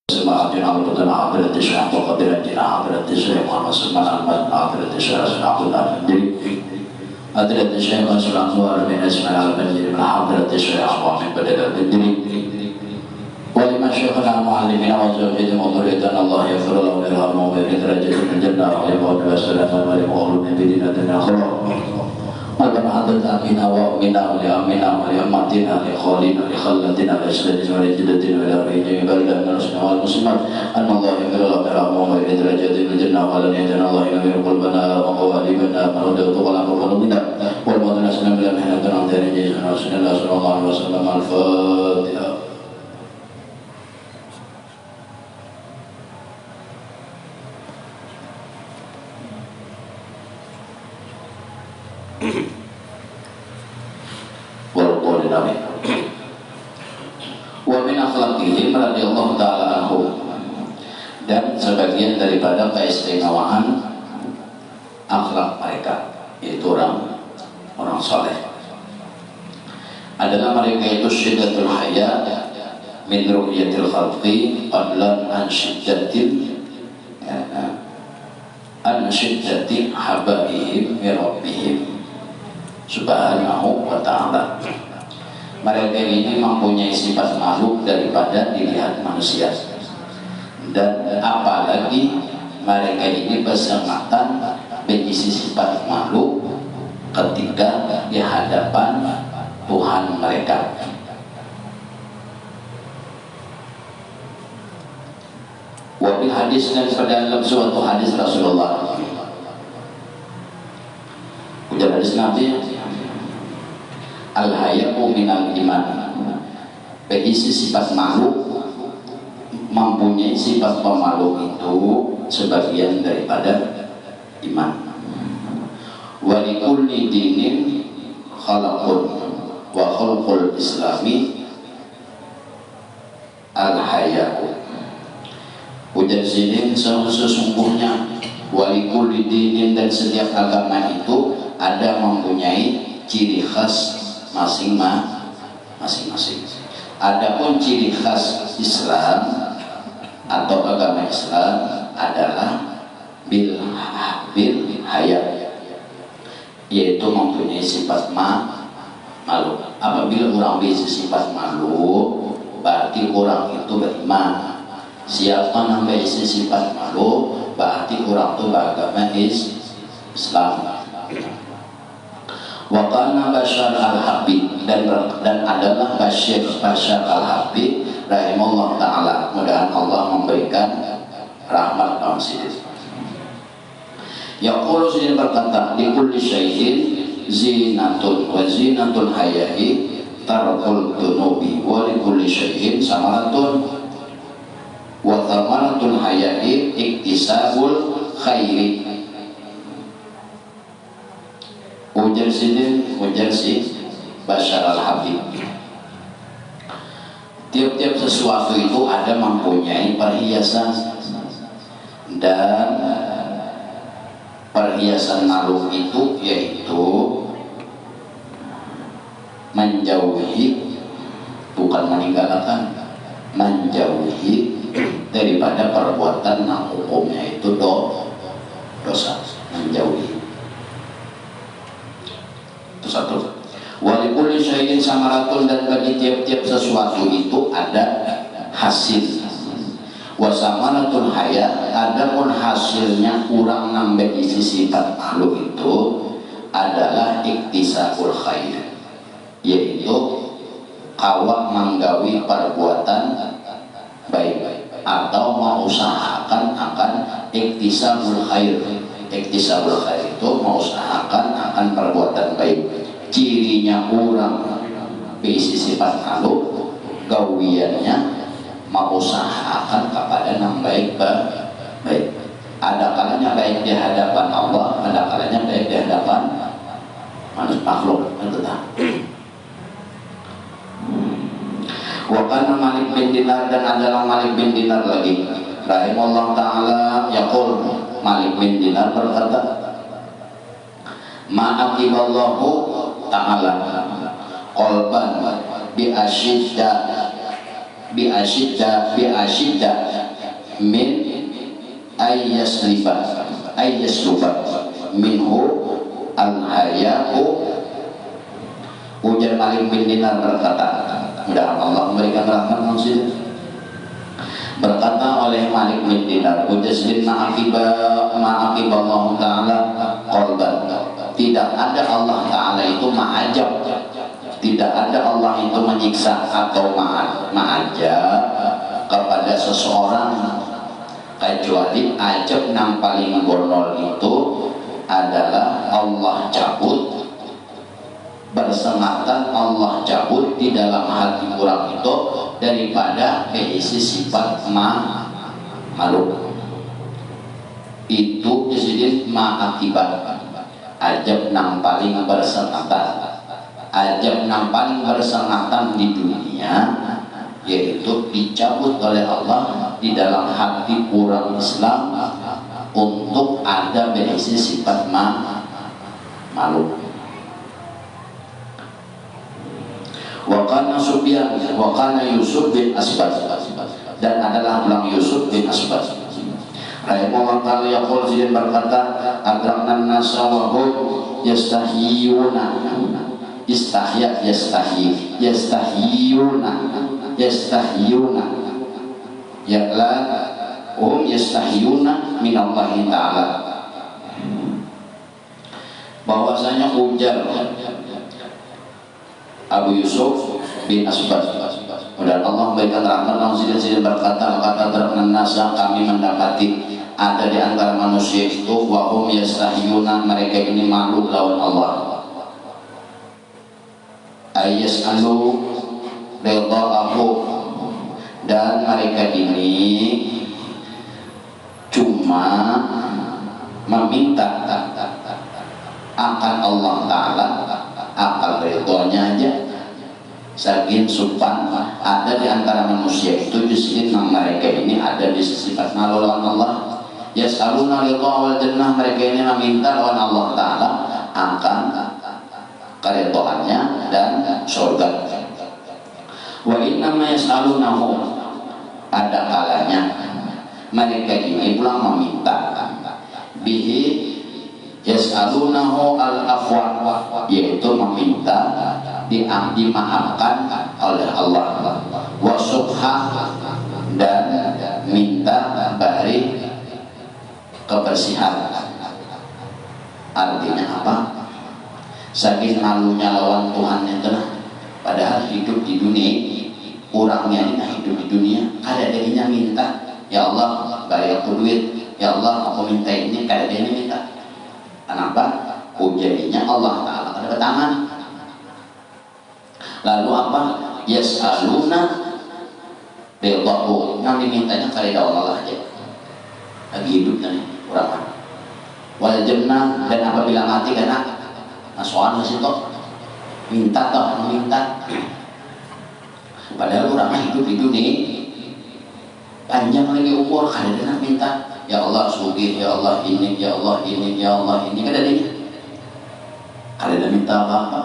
سماعتنا وقدنا عبرة الشيخ وقدرتنا عبرة الشيخ ومسلمان المدن عبرة الشيخ سنعبدنا من دين عبرة الشيخ وسلام نور من اسمنا المنزل من عبرة الشيخ ومن بدل الدين ولما شيخنا معلمنا وزوجتنا وذريتنا الله يغفر له ويرحمه ويبارك درجته في الجنة وعليه والسلام ولمولود بدينة الآخرة Allahumma hadirna amina wa amina wa li amina wa li amatina li khalina li khallatina li asladina wa li jiddatina wa li rajina wa li anarusna wa al-muslimat anna Allah yamiru al-amiramu wa li derajati bil jannah wa li yadina Allah yamiru qulbana wa qawalibana wa rudatu qala wa qalubina wal madana salam bila mihnatan amdari jizana wa sallallahu alaihi wa sallam al-fatiha. Wa min akhlaqihim radhiyallahu ta'ala anhu, dan sebagian daripada keistimewaan akhlak mereka yaitu orang saleh adalah mereka itu syiddatul haya min ru'yatil khalqi adlan an syiddati habaihim min rabbihim subhanahu wa ta'ala. Mereka ini mempunyai sifat makhluk daripada dilihat manusia, dan apalagi mereka ini bersengatan mengisi sifat makhluk ketika di hadapan Tuhan mereka. Wabil hadis, dan dalam suatu hadis Rasulullah, ujar hadis Nabi, al-haya'u minal iman, berisi sifat makhluk, mempunyai sifat pemalu itu sebagian daripada iman. Wa likulli dinin khalaqun wa khalqul islami al-haya'u. Ujar sini sesungguhnya wa likulli dinin, dan setiap agama itu ada mempunyai ciri khas masing-masing. Adapun ciri khas Islam atau agama Islam adalah bil haya, yaitu mempunyai sifat malu. Apabila orang bisa sifat malu, berarti orang itu beriman. Siapa namanya sifat malu, berarti orang itu beragama Islam. Wa kana Bashar al-Habib, dan adalah Bashar al-Habib rahimahullah ta'ala, mudah-mudahan Allah memberikan rahmat dan sidin. Yaqulu sidin berkata, li kulli syai'in zinatun wa zinatul haya'i tarkul dunubi wa li kulli syai'in samaratun wa thamaratul haya'i iktisabul khairi. Ujar si Bashar al-Habib, tiap-tiap sesuatu itu ada mempunyai perhiasan, dan perhiasan makhluk itu yaitu menjauhi, bukan meninggalkan, menjauhi daripada perbuatan yang hukumnya itu dosa, menjauhi. Itu satu. Walikul syai'in samaratun, dan bagi tiap-tiap sesuatu itu ada hasil. Wasamaratul haya, adapun hasilnya kurang nambah isi sifat makhluk itu adalah iktisabul khair, yaitu kawak menggawi perbuatan baik atau mengusahakan akan iktisabul khair. Iktisabul khair itu mengusahakan akan perbuatan baik. Cirinya kurang berisi sifat makhluk, gawiannya mengusahakan kepada yang baik. Ada kalanya baik di hadapan Allah, ada kalanya baik di hadapan manusia makhluk. Wa kana Malik bin Dinar, dan adalah Malik bin Dinar lagi rahimahullah ta'ala yaqul, Malik bin Dinar berkata, ma'aqiballahu ta'ala qalban bi asyidda min ayyasliba minhu al-haya'u. Ujar Malik bin Dinar berkata, mudah Allah memberikan rahmat manusia, berkata oleh Malik bin Dinar, ujaslin ma'aqiballahu ta'ala qalban, tidak ada Allah ta'ala itu ma'ajab, tidak ada Allah itu menyiksa atau ma'ajab kepada seseorang, kecuali ajab yang paling gonol itu adalah Allah cabut, bersengatan Allah cabut di dalam hati orang itu daripada berisi sifat makhluk. Itu disebut ma'akibat, ajab yang paling bersengatan. Ajab yang paling bersengatan di dunia yaitu dicabut oleh Allah di dalam hati orang Islam untuk ada berisi sifat makhluk. Wakana Sufyan, wakana Yusuf bin Asbad, dan adalah pulang Yusuf bin Asbad. Rahimahullah ta'ala yaqul, sidin berkata, adraknan nasa wa hum yastahiyuna, istahya yastahiyuna yakla hum yastahiyuna minallahi ta'ala, bahwasanya ujar Abu Yusuf bin Asbad, dan Allah memberikan rahmat manusia, berkata terkenal nasa, kami mendapati ada di antara manusia itu wahum yastahiyuna, mereka ini malu lawan Allah, ayas'alu ridha'ahu, dan mereka ini cuma meminta akan Allah Ta'ala, akan ridhonya aja. Saking supan ada di antara manusia itu justru mereka ini ada di sifat malu lawan Allah. Yas'aluna ridha wal jannah, mereka ini meminta lawan Allah Ta'ala akan keridhoannya dan surga. Wa innama yas'alunahu, ada kalanya mereka ini pulang meminta bihi yas'alunahu al-afwa, yaitu meminta dimaafkan oleh Allah, wa subha, dan minta bari kebersihan. Artinya apa? Saking malunya lawan Tuhan itu, padahal hidup di dunia, orangnya ini hidup di dunia, kada dirinya minta, ya Allah bari aku duit, ya Allah aku minta ini, kada dirinya minta. Kenapa? Ujiannya Allah Ta'ala ada tangan. Lalu apa? Yas'aluna ridhahu, yang dimintanya karena Allah aja. Lagi hidup nih orang. Wal jannah, dan apabila mati karena nasuhan masih toh minta toh meminta. Padahal orang hidup di dunia panjang lagi umur, kadang minta, ya Allah sugih, ya Allah ini, ya Allah ini, ya Allah ini, kadang minta apa-apa.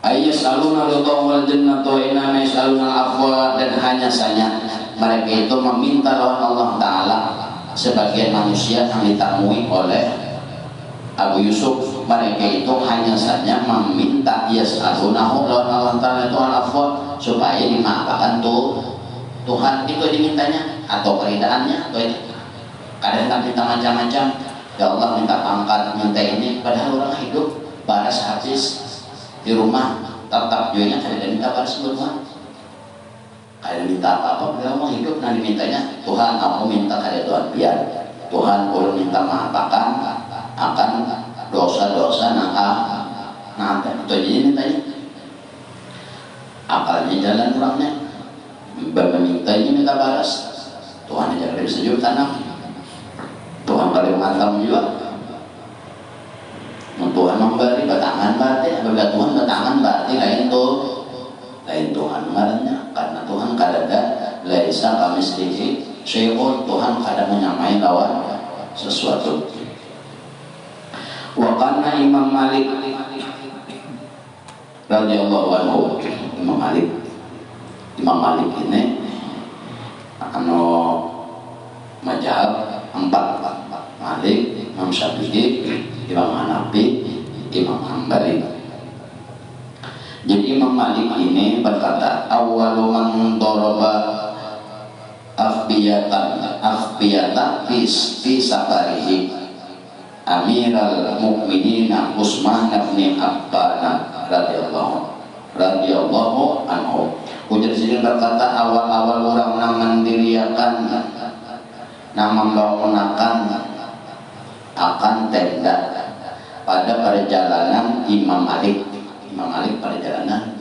Ayyas'aluna ridha wal jannata wa inna yas'aluna al-afwa, dan hanya saja mereka itu meminta lawan Allah Ta'ala. Sebagian manusia yang ditemui oleh Abu Yusuf, mereka itu hanya saja meminta yas'alunahu lawan Allah Ta'ala itu al-afwa, supaya dimaafkan Tuhan itu dimintanya, atau keridaannya, atau ini. Kadang tak minta macam-macam, ya Allah minta pangkat, minta ini, padahal orang hidup baras habis di rumah, tetap jualnya kada minta baras rumah, kada minta apa-apa, bila mau hidup nanti mintanya, Tuhan aku minta kada Tuhan biar Tuhan ulun minta maafkan akan dosa-dosa nah itu jadi mintanya. Akalnya jalan orangnya, mintanya minta balas, Tuhan aja kada bisa jauh tanam, Tuhan kada menghantam juga. Tuhan memberi batangan berarti, apabila Tuhan batangan berarti lain Tuhan marahnya, karena Tuhan kada ada laisa kamitslihi syai'un, Tuhan kada menyamai lawan sesuatu. Wa kana Imam Malik radhiyallahu anhu, Imam Malik ini anu mazhab empat, Malik, Imam Syafi'i, Imam Hanafi, Imam Hambali. Jadi Imam Malik ini berkata, awwalu man daraba akhbiyatan fi safarihi Amiral Mukminin Utsman bin Affan radhiyallahu anhu. Ujar sini berkata, awal-awal orang yang mendirikan, yang membangunakan akan tenda pada perjalanan Imam Malik perjalanan.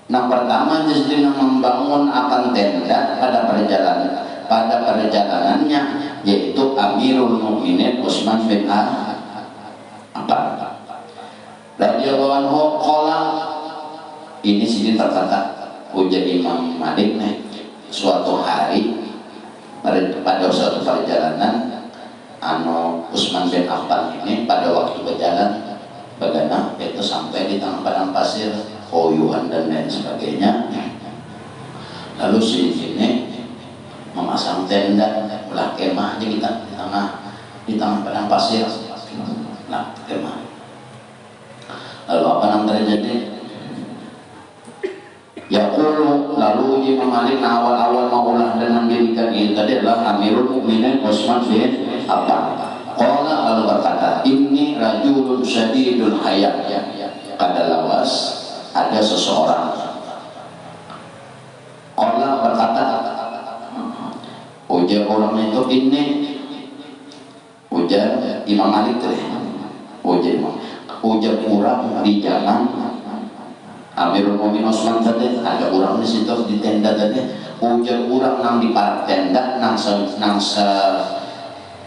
Nah, pertama justru yang membangun akan tenda pada perjalanannya yaitu Amirul Mukminin Utsman bin Affan radhiyallahu anhu. Qala, ini sini terkata ujar Imam Malik nih, suatu hari pada suatu perjalanan Utsman bin Affan ini pada waktu berjalan bagana itu sampai di tengah padang pasir, koyuhan dan lain sebagainya. Lalu sini memasang tenda, ulah kemah aja kita di tengah padang pasir, nah kemah. Lalu apa yang terjadi? Yaqulu, lalu Imam Malik awal-awal maulah dan mendirikan ini tadi adalah Amirul Mukminin Utsman bin Affan. Qala, lalu berkata, ini rajulun syadidul haya. Pada lawas ada seseorang. Qala berkata, ujar orang itu ini, ujar Imam Malik ujar orang di zaman Amirul Mukminin Utsman tadi, ada orang di situ di tenda tadi. Ujar orang nang di parak tenda nang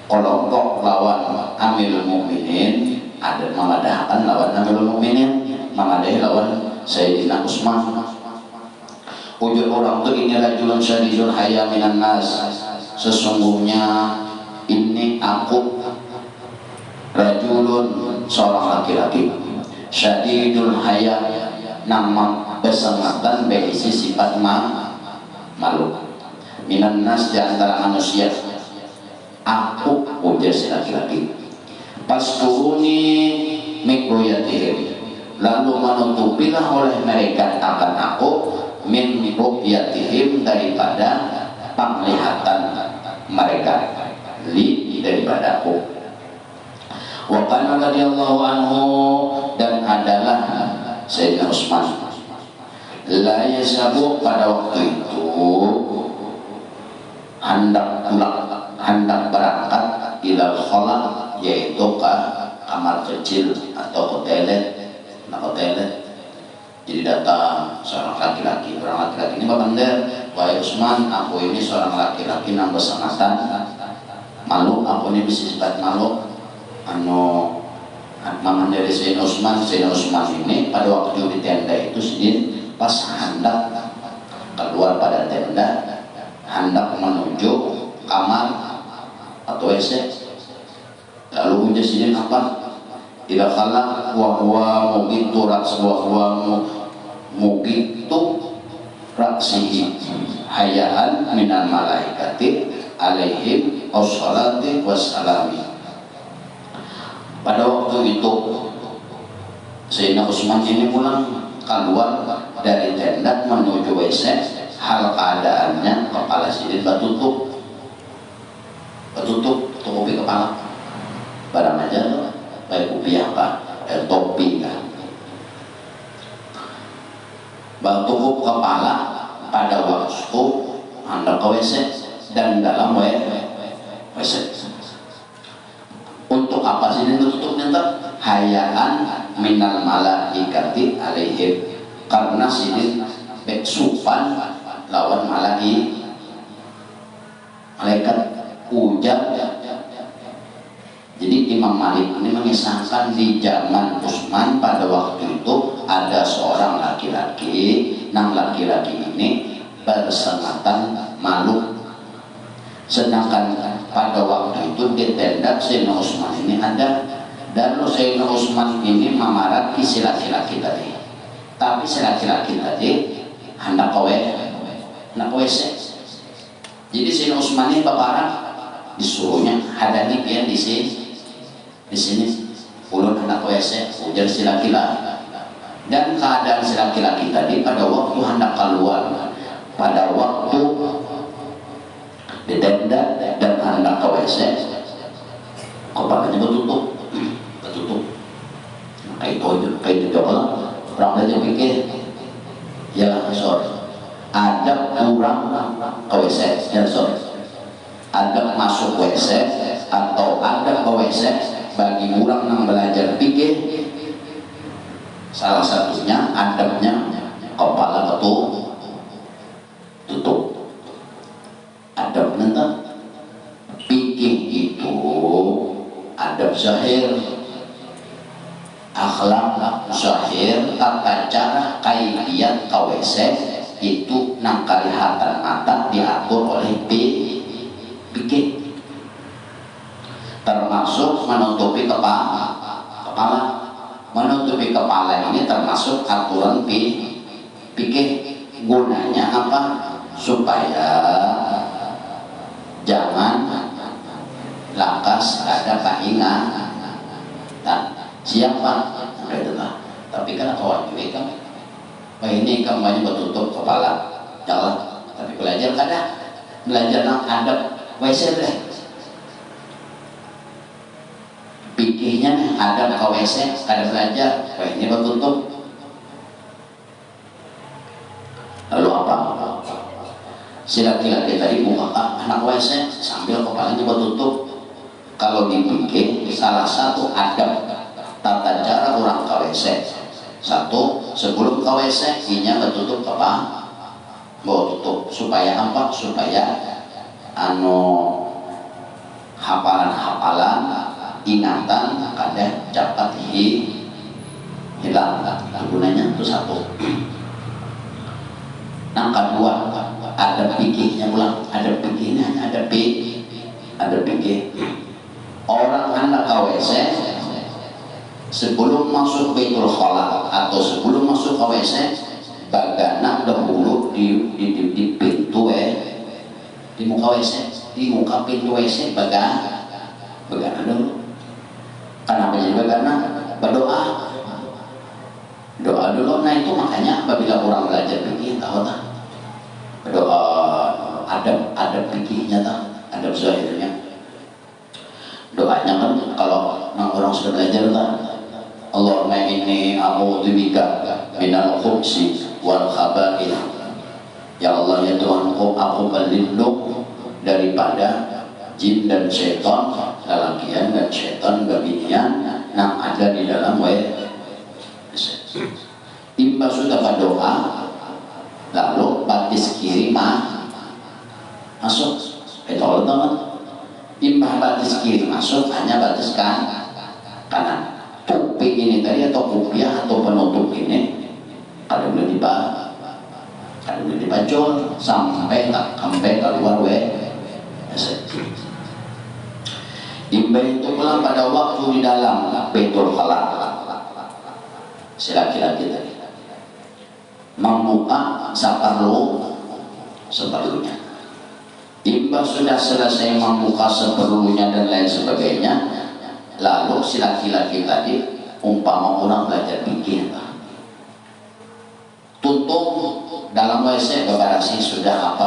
kelompok lawan Amirul Mukminin, ada memadahakan lawan Amirul Mukminin, memadahi lawan Sayyidina Utsman. Ujar orang itu, ini rajulun syadidul haya minan nas, sesungguhnya ini aku rajulun, seorang laki-laki, syadidul haya, nama bersangatan berisi sifat malu, minan nas, di antara manusia. Aku, ujar si laki-laki, pasturuni mikroyatihim, lalu menutupilah oleh mereka akan aku min mikroyatihim, daripada penglihatan mereka, daripada aku. Wa kana radhiyallahu anhu, dan adalah Sayyidina Utsman la yasabu, pada waktu itu hendak berangkat ilal khala, yaitu ke kamar kecil atau hotelet. Jadi datang seorang laki-laki, orang laki-laki ini berkata, wahai Utsman, aku ini seorang laki-laki yang bersangatan malu, aku ini bisa sifat malu. Mangan dari Sayyidina Utsman ini pada waktu di tenda itu sendiri, pas hendak keluar pada tenda, hendak menuju kamar atau WC, lalu ujar sini apa? Tidak kalah wahwa mugitu raksihi hayaan minal malaikati alaihim wassalati wassalami. Pada waktu itu Sayyidina Utsman ini pulang keluar dari tenda menuju WC, hal keadaannya kepala sidin tutupi kepala, barang aja tuh kayak kopiah apa, topi kan, tutup kepala pada waktu hendak ke WC dan dalam WC. Untuk apa sih ini tutup nanti? Hayaan minal malaikati alaihim, karena sini beksupan lawan malaikat ujar. Jadi Imam Malik ini mengisahkan di zaman Utsman pada waktu itu ada seorang laki-laki, ini bersangatan malu. Sedangkan pada waktu itu di tenda Sayyidina Utsman ini ada, dan Sayyidina Utsman ini memarati si laki-laki tadi. Tapi si laki-laki tadi hendak ke WC, Jadi si Utsman ini bapak disuruhnya hadani pian di sini ulun hendak WC ujar si laki-laki, dan keadaan si laki-laki tadi pada waktu hendak keluar, pada waktu didenda dan hendak ke WC kepalanya betutup kayak itu coba orang aja pikir ya sorry ada kurang ke WC ya sorry ada masuk WC atau ada ke WC bagi orang yang belajar pikir salah satunya adabnya kepala tutup adab nanti pikir itu adab zahir akhlak zahir tata cara kaifiat ke WC itu nang kelihatan mata diatur oleh pikir termasuk menutupi kepala menutupi kepala ini termasuk aturan pikir gunanya apa supaya jangan lakas ada pahingan dan siapa itulah tapi kan kawan juga kan ini kampanye bertutup kepala jalan tapi belajar kada belajar nang adab WC deh pikirnya ada ke WC kada belajar ini bertutup lalu apa si laki-laki tadi buka anak WC sambil kepalanya bertutup. Kalau dipikir salah satu adab tata cara orang ke WC satu sebelum ke WC inya bertutup kepala mau tutup supaya apa supaya hafalan ingatan kada dapat hilang gunanya itu satu. Yang kedua ada pikirnya ulang ada pikirnya ada pikir orang hendak ke WC sebelum masuk Baitul Khala atau sebelum masuk ke WC bagana dahulu di pintu di muka WC di muka pintu WC bagana dulu kenapa jadi bagana berdoa doa dulu. Nah itu makanya apabila orang belajar fikih tahu tak doa ada fikihnya tak ada zahirnya doanya kan kalau orang sudah belajar tak Allahumma inni a'udzubika minal khubsi wal khaba'ith ya Allah ya Tuhanku aku berlindung daripada jin dan syaitan lelakian dan syaitan babinian yang ada di dalam imba sudah berdoa lalu batis kiri masuk itu Allah teman imba batis kiri masuk hanya batis kanan tupi ini tadi atau kupiah atau penutup ini kalau boleh dibacol sampai keluar imba itu pulang pada waktu di dalam Baitul Khala si laki-laki tadi membuka seperlunya imba sudah selesai membuka seperlunya dan lain sebagainya lalu si laki-laki tadi umpama orang belajar pikir tutup dalam WC beberasi sudah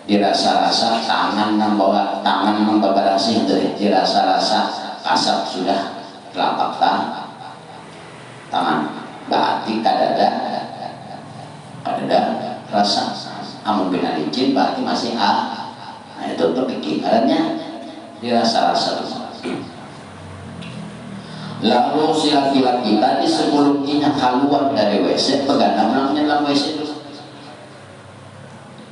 dirasa-rasa tangan membeberasi dirasa-rasa kasar sudah telapak tangan berarti kadada rasa amun bina licin berarti masih nah itu kepikirannya dirasa-rasa lalu si laki-laki tadi sebelum inya keluar dari WC pegangan dalam WC itu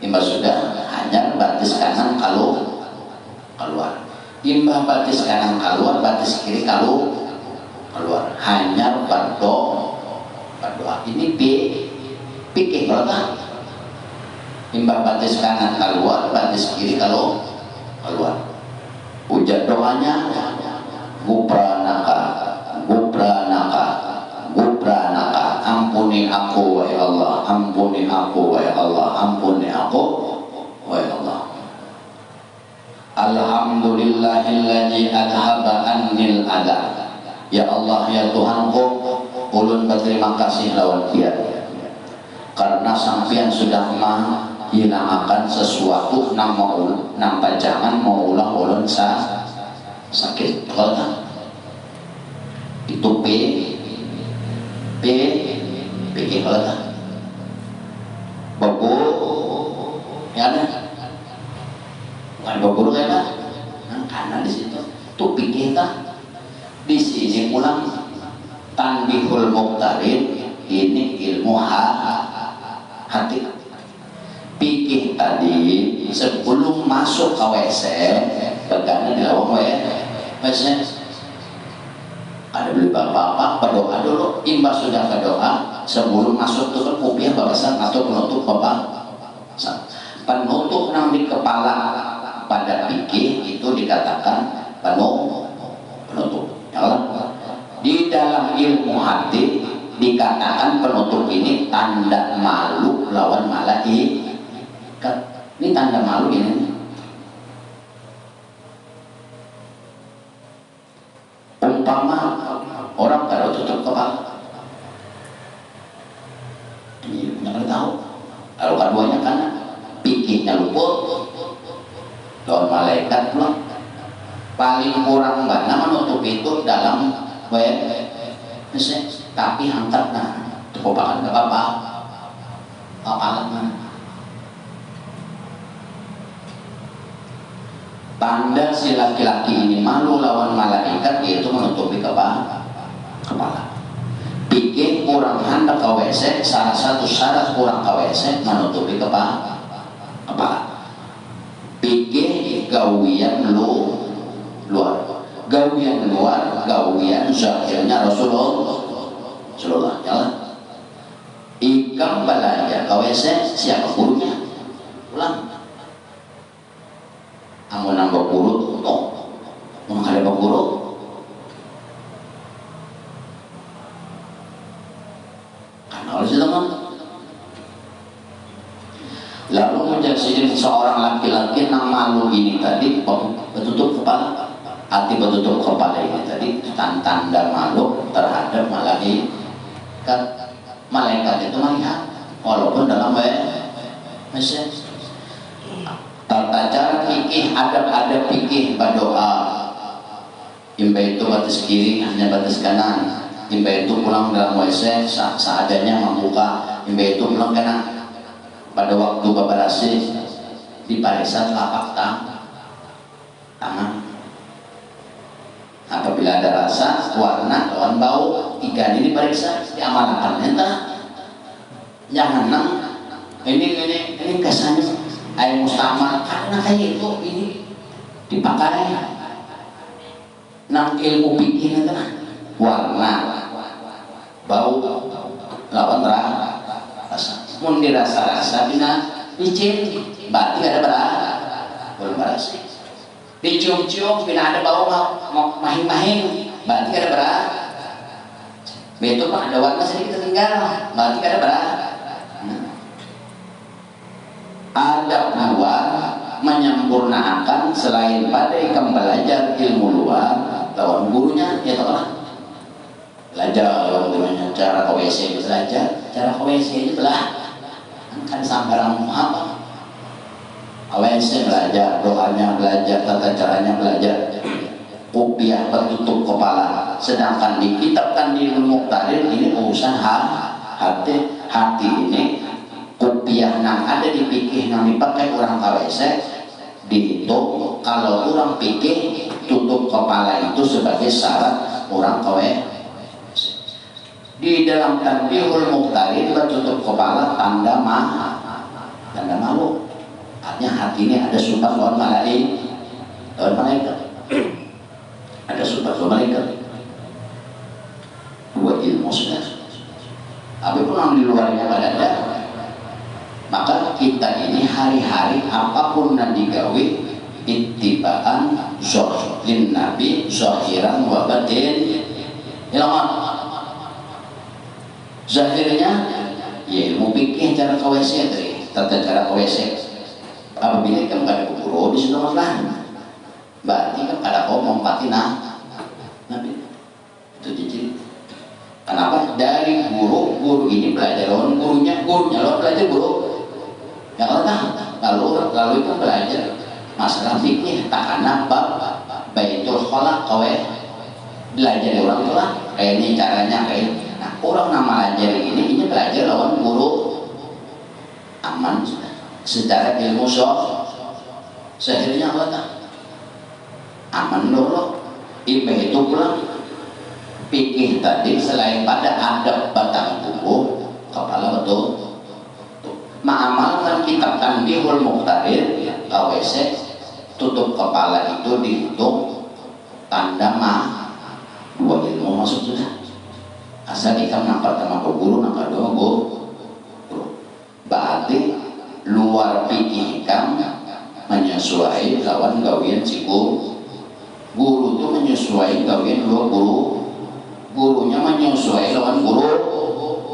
imba sudah hanya batis kanan keluar imba batis kanan keluar batis kiri keluar hanya berdoa ini pikir berdoa imba batis kanan keluar batis kiri keluar ujar doanya gupranaka ampuni aku wahai Allah ampuni aku wahai Allah ampuni aku wahai Allah Alhamdulillahilladzi adhaba annil adha. Ya Allah ya Tuhanku, ulun berterima kasih lawan dia karena sampean sudah menghilangkan sesuatu nang jangan mau ulang ulun sakit. Kalau itu P kalau babu ya ada bukan babu kan karena di situ tuh pikir di sini pulang tanbihul muqtarin ini ilmu hati. Pikir tadi sebelum masuk ke WC bagaimana di lawang WC ada beli bapak berdoa dulu. Imbas sudah berdoa sebelum masuk tuh kan kopiah babasan atau penutup bapak penutup nang di kepala pada pikir itu dikatakan penutup ya. Di dalam ilmu hati dikatakan penutup ini tanda malu lawan malaikat. Ini tanda malu ini. Umpama orang baru tutup kepala, ini nggak tahu. Kalau keduanya kan pikirnya luput, lawan malaikat pulang. Paling kurang mana menutup itu dalam tapi angkat kekopakan ke apa tanda si laki-laki ini malu lawan malaikat yaitu menutupi kepala. Pikir kurang hendak ke WC, salah satu syarat kurang ke WC menutupi kepala. Pikir gawian luar, gawian luar, gawian zahirnya Rasulullah jalan. Ikam belajar ke WC, siapa gurunya? Pulang. Amun nambah guru tuh, mau ada guru. Karena oleh teman. Lalu menjadi seorang laki-laki nang malu ini tadi, betutup kepala, hati betutup kepala ini tadi tanda malu terhadap malaikat. Malaikat itu melihat, walaupun dalam message. Tata cara fikih, adab fikih berdoa. Imba itu batas kiri, hanya batas kanan. Imba itu pulang dalam WC seadanya membuka. Imba itu pulang kanan. Pada waktu babarasi di parisan lapak tangan. Apabila ada rasa, warna, lawan bau, ikan ini periksa diamalkan. Jangan ini kesannya air mustamar karena kayak itu ini dipakai nang ilmu pikir itu warna bau lawan rasa mun dirasa-rasa bina licin berarti ada belum berasa dicium-cium bina ada bau mahing-mahing berarti ada betul pak ada warna sedikit tertinggal berarti ada ada luar menyempurnakan selain pada ikam belajar ilmu luar lawan gurunya ya toh belajar lawan gurunya cara ke WC belajar cara ke WC itu kan sambarang apa WC belajar doanya belajar tata caranya belajar kopiah bertutup kepala sedangkan dikitabkan di ilmu muqtadir ini urusan hati ini kopiah nang ada di pikir nang dipakai orang KWC dihitung kalau orang pikir tutup kepala itu sebagai syarat orang KWC. Di dalam tanbihul muqtarin bertutup kepala tanda malu. Artinya hati ini ada sifat lawan malaikat. Ada sifat lawan malaikat. Dua ilmu sudah. Tapi pun yang di luarnya ada. Maka kita ini hari-hari apapun yang digawe ittibaan zohrin nabi zohiran wa batin ilman zahirnya ya ilmu pikir cara KWC tadi tata cara KWC apabila kita nggak ada guru di situ masalah kau mempati Nabi. Itu ciri. Kenapa? Dari guru ini belajar lawan gurunya lawan belajar guru. Ya lalu itu belajar masalah fikih takana bab baitul khala kawe belajar orang tua kayak ini caranya kayak. Nah, orang nama belajar ini belajar lawan guru aman sudah. Secara ilmu sehirnya apa aman dulu ilmu itu pulang pikir tadi selain pada adab batang tubuh kepala betul mengamalkan kitab Tanbihul Muqtadir KWC tutup kepala itu dihitung tanda dua ilmu masuk sudah asal ikam yang pertama ke guru yang kedua guru berarti luar pikir ikam menyesuaikan lawan gawian si guru itu menyesuaikan gawian dua gurunya menyesuaikan lawan guru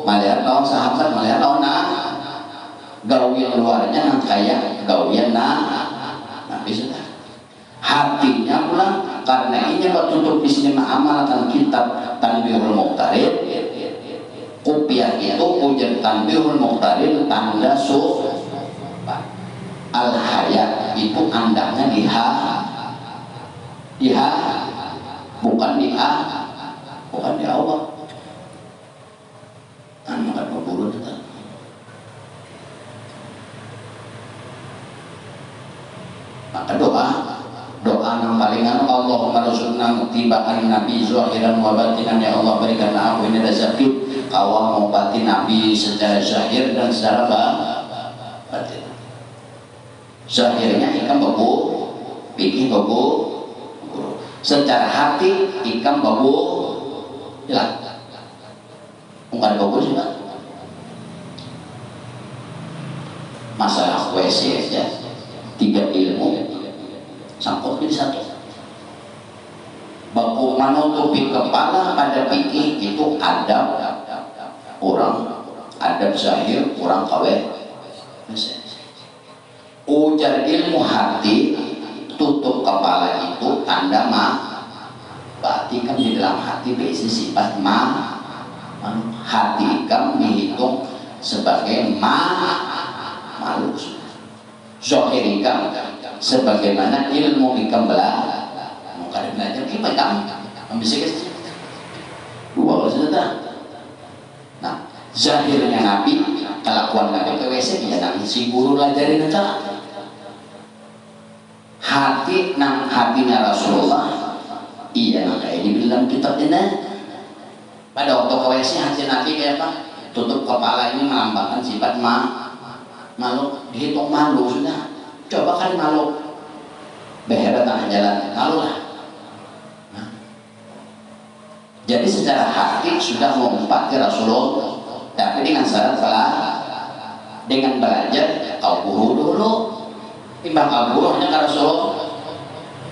melihat lawan sahabat melihat lawan gawian luarnya yang kayak gawian Nabi sudah hatinya pula karena ini tutup di sini mengamalkan kitab Tanbihul Muqtadir kopiah itu ujar Tanbihul Muqtadir tanda al-hayat itu andangnya di bukan di Allah makan berburu tetap maka doa yang palingan Allahumma rasulna mutibaan Nabi zahiran wa batinan ya Allah berikanlah aku ini rezeki kawal mengobati Nabi secara zahir dan secara batin. Zahirnya ikan babu pikir babu secara hati ikan babu hilang bukan babu sih Pak masalah WC aja 3 ilmu sangkut di satu baku menutupi kepala pada pikir itu adab orang adab zahir orang kawin ujar ilmu hati tutup kepala itu tanda berarti kan di dalam hati berisi sifat hati kan dihitung sebagai makhluk zahir ikam sebagaimana ilmu ikam belajar kita kan ambisi dua sudah. Nah zahirnya Nabi kelakuan Nabi ke WC ya Nabi si guru lajarin itu hatinya Rasulullah iya kayak dibilang kitab ini pada waktu ke WC hati Nabi kayak apa tutup kepala ini melambangkan sifat malu dihitung malu sudah coba kan malu behera tanah jalan malu lah jadi secara hati sudah mengumpati Rasulullah tapi dengan syarat dengan belajar kau guru dulu timbang kau guru hanya ke Rasulullah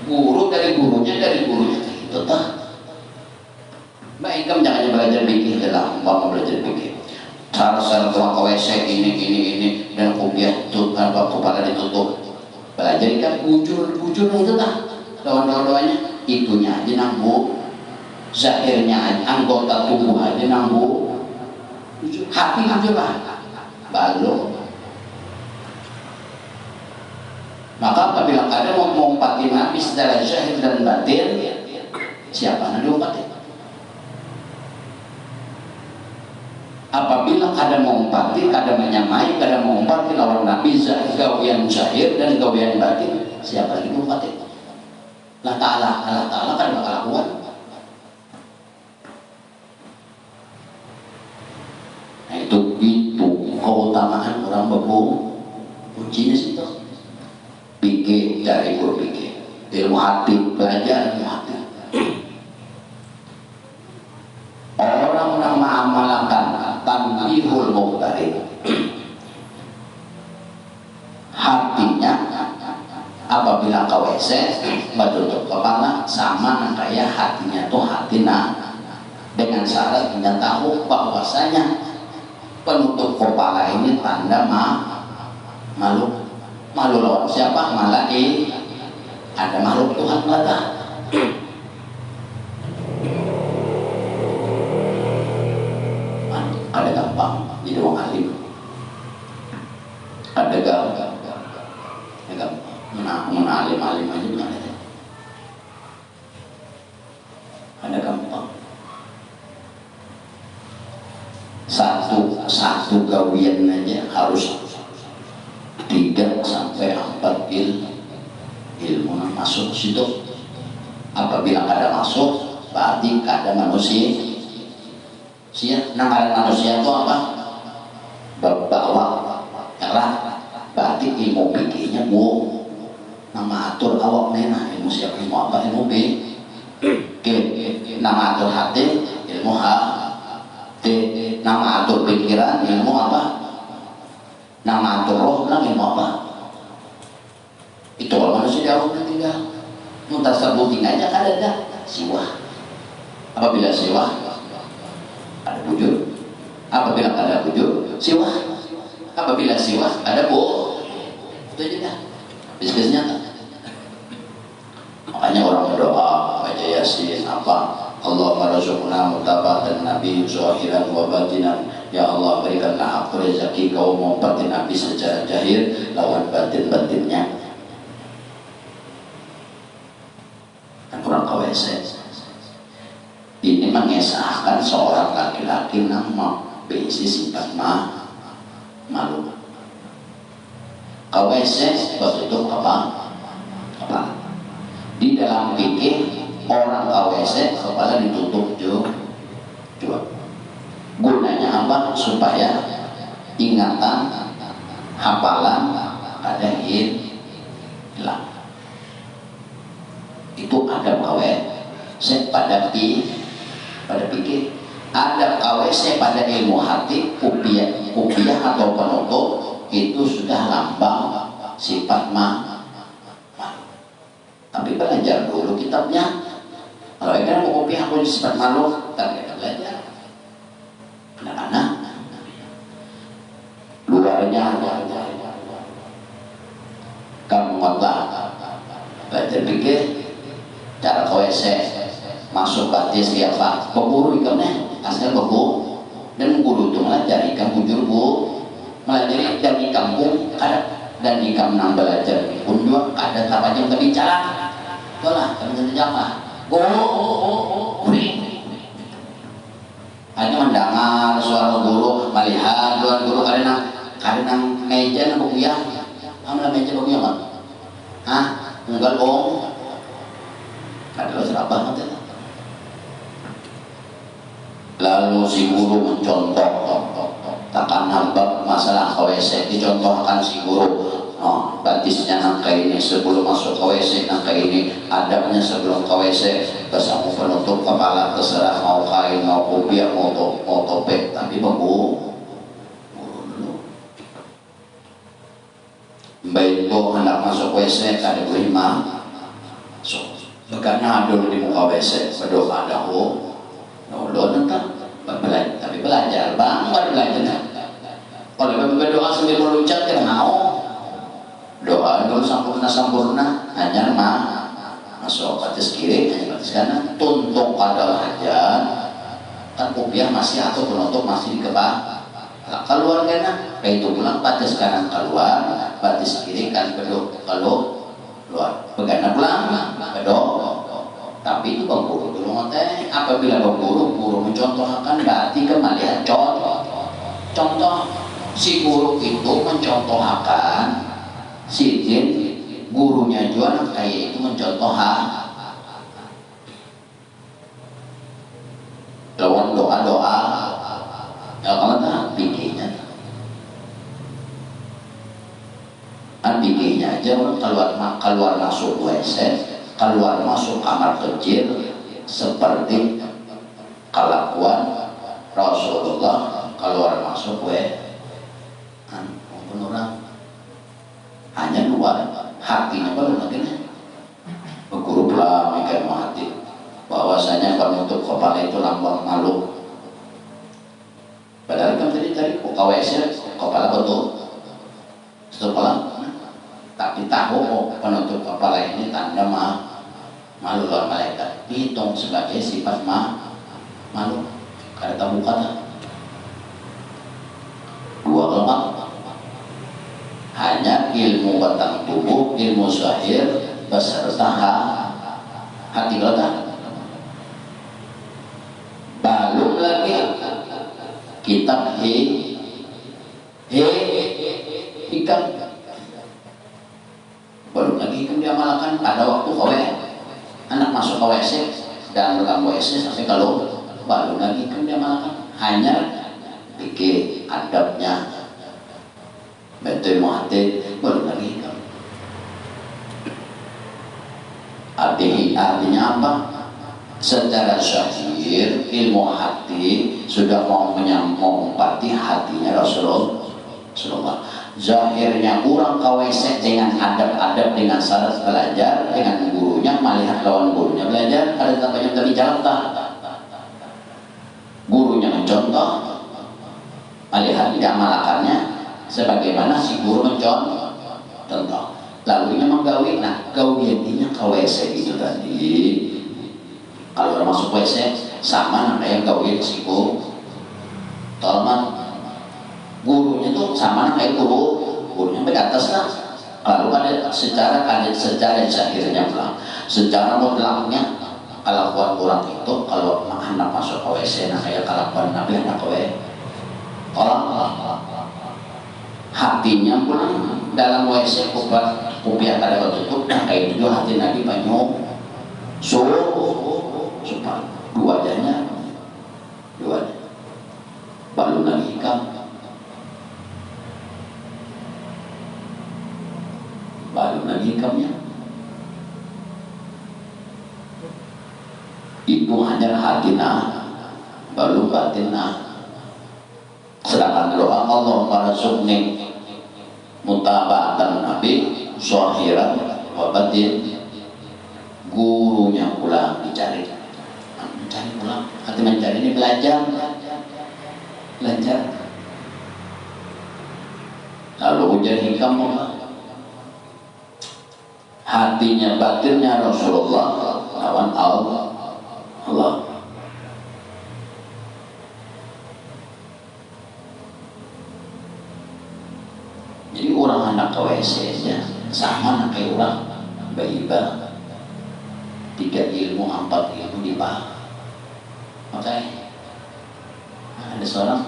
guru dari gurunya itu tak baik kamu jangan belajar bikin dalam mau belajar bikin cara tua KWC ini dan kopiah tutup kepala ditutup belajar kan bujur itu tak lawan-lawannya itunya aja nanggu zahirnya anggota tubuh aja nanggu hati jujur lah balu maka apabila ada mau mengumpati Nabi secara zahir dan batin siapa yang diumpati apabila ada mengumpati ada menyamai ada mengumpati lawan Nabi gawian zahir dan gawian batin siapa yang diumpati Allah Ta'ala kan bakal kuat nah itu keutamaan orang bebu kuncinya situ pikir dari guru pikir ilmu hati belajar ilmu hati orang mengamalkan Tanbihul Muqtadir hatinya apabila KWC tutup kepala sama kayak hatinya tuh hatina dengan syarat kita tahu bahwasanya penutup kepala ini tanda malu lawan siapa malah ada makhluk Tuhan kata Ada gampang jadi wong alim, ada gampang alim aja ada gampang. Satu gawian aja harus 3 sampai 4 ilmu masuk situ. Apabila ada masuk berarti ada manusia. Ada manusia itu apa? Bawa lah. Berarti ilmu pikirnya nama atur awak nena ilmu siapa ilmu apa ilmu B. Nama atur hati ilmu H. Nama atur pikiran ilmu apa? Nama atur roh bilang ilmu apa? Itu kalau manusia jauh tinggal muntah sebutin aja kan ada siwah. Apabila siwah ada wujud, apabila ada wujud siwah, apabila siwah ada itu aja dah bisnisnya kan. Makanya orang berdoa baca yasin apa Allahumma razuqna mutabatan nabi zahiran wa batinan. Ya Allah berikanlah aku rezeki kau mengumpati nabi secara zahir lawan batin-batinnya. Kan kurang kawese. Ini mengesahkan seorang laki-laki nama besi sifat malu. Kawese waktu itu apa? Di dalam fikih orang KWC kepala ditutup juga. Gunanya apa? Supaya ingatan, hafalan ada hilang. Itu adab KWC pada pikir. Adab KWC pada ilmu hati, upiah atau penutup itu sudah lambang sifat tapi belajar dulu kitabnya. Kalau kan mau kopi aku sifat malu, tapi kita belajar. Anak-anak luarnya kamu Allah belajar pikir cara KWC masuk batis siapa berburu ikannya asal berburu dan guru itu belajar ikan bujur melajari dari kampung ada dan ikan menang belajar pun juga ada apa jam berbicara. Itulah kami sejam lah. Hanya mendengar suara guru, melihat suara guru karena meja nak bukuya, ambil meja bukuya mah. Enggak bohong. Ada serabah nanti. Lalu si guru mencontoh, takkan nampak masalah KWC dicontohkan si guru. Batisnya nangka ini sebelum masuk KWC, nangka ini adabnya sebelum KWC, bersama penutup kepala terserah mau kain mau kopiah mau topeng tapi bambu dulu. Baik itu hendak masuk WC ada kelima, karena dulu di muka WC berdoa dahulu, nanti tapi belajar baru belajar. Kalau berdoa sambil meluncat kan mau. Doa dulu sempurna hanya masuk batis kiri hanya batis kanan tuntung pada hajat kan kopiah masih atau penutup masih di kepala keluar kanan itu pulang batis kanan keluar batis kiri kan kalau keluar begana pulang tapi itu pemburu dulu teh apabila pemburu mencontohkan berarti kembali contoh si guru itu mencontohkan si jin gurunya juga kayak itu mencontoh lawan doa ya kalau pikirnya aja keluar masuk WC keluar masuk kamar kecil seperti kelakuan Rasulullah keluar masuk orang hanya dua hatinya baru nantinya berguru pula mikir hati bahwasanya penutup kepala itu lambang malu padahal kan tadi KWC kepala betul kepala tapi tahu penutup kepala ini tanda malu lawan malaikat dihitung sebagai sifat malu karena tabu kata dua kelompok. Hanya ilmu batang tubuh, ilmu zahir beserta hati letak. Belum lagi kitab hikam. Belum lagi hikam diamalkan pada waktu kowe anak masuk ke WC dan dalam WC sampai kalau belum lagi hikam diamalkan. Hanya pikir adabnya betul muhati belum lagi hikam. Artinya apa? Secara zahir ilmu hati sudah mau menyampati hatinya Rasulullah. Zahirnya kurang kawesek dengan adab-adab, dengan syarat belajar, dengan gurunya melihat lawan gurunya belajar. Ada tambahnya dari Jakarta, gurunya mencontoh, melihat diamalakannya sebagaimana si guru mencontoh. Lalu ini menggawi, nah gawiannya kawesek itu tadi. Kalau orang masuk WC sama kayak gawe siku tolman gurunya tuh sama kayak gurunya sampai atas lah. Lalu ada secara zahirnya pulang, secara mutlaknya kelakuan orang itu kalau anak masuk ke WC nah kayak kelakuan Nabi anak kowe tolong hatinya pulang dalam WC kupiah kada tutup nah kayak itu hati Nabi banyak supaya dua baru lagi hikam hikamnya itu hanya hatina baru batinna. Sedangkan doa Allahumma razuqni mutaba'atan nabi zahiran wa batin, gurunya pulang mencari pulang. Arti mencari ini belajar. Lalu ujar hikam apa? Hatinya batinnya Rasulullah lawan Allah. Jadi orang anak ke WC nya sama kayak orang bayi-bayi 3 ilmu, 4 ilmu dibahas. Makanya ada seorang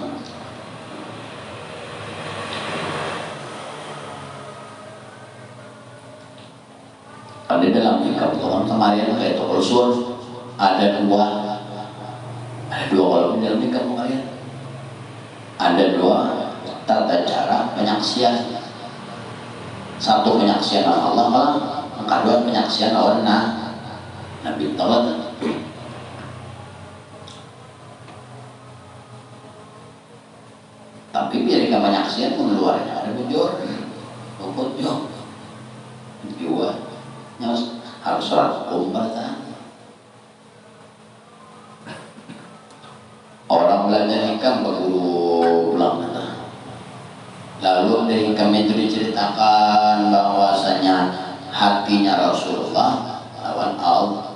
ada dalam hikam Tuhan kemarin kayak Tokol Sur ada dua kalau dalam hikam kemarin ada 2 tata cara penyaksian. Satu penyaksian Allah malah, yang kedua penyaksian lawan Nabi Tawad. Tapi biar penyaksian pun luarnya ada bujur juga harus sholat hukum bertahan. Orang belajar hikam berguru pulang. Lalu dari hikam itu diceritakan bahwasanya hatinya Rasulullah lawan Allah.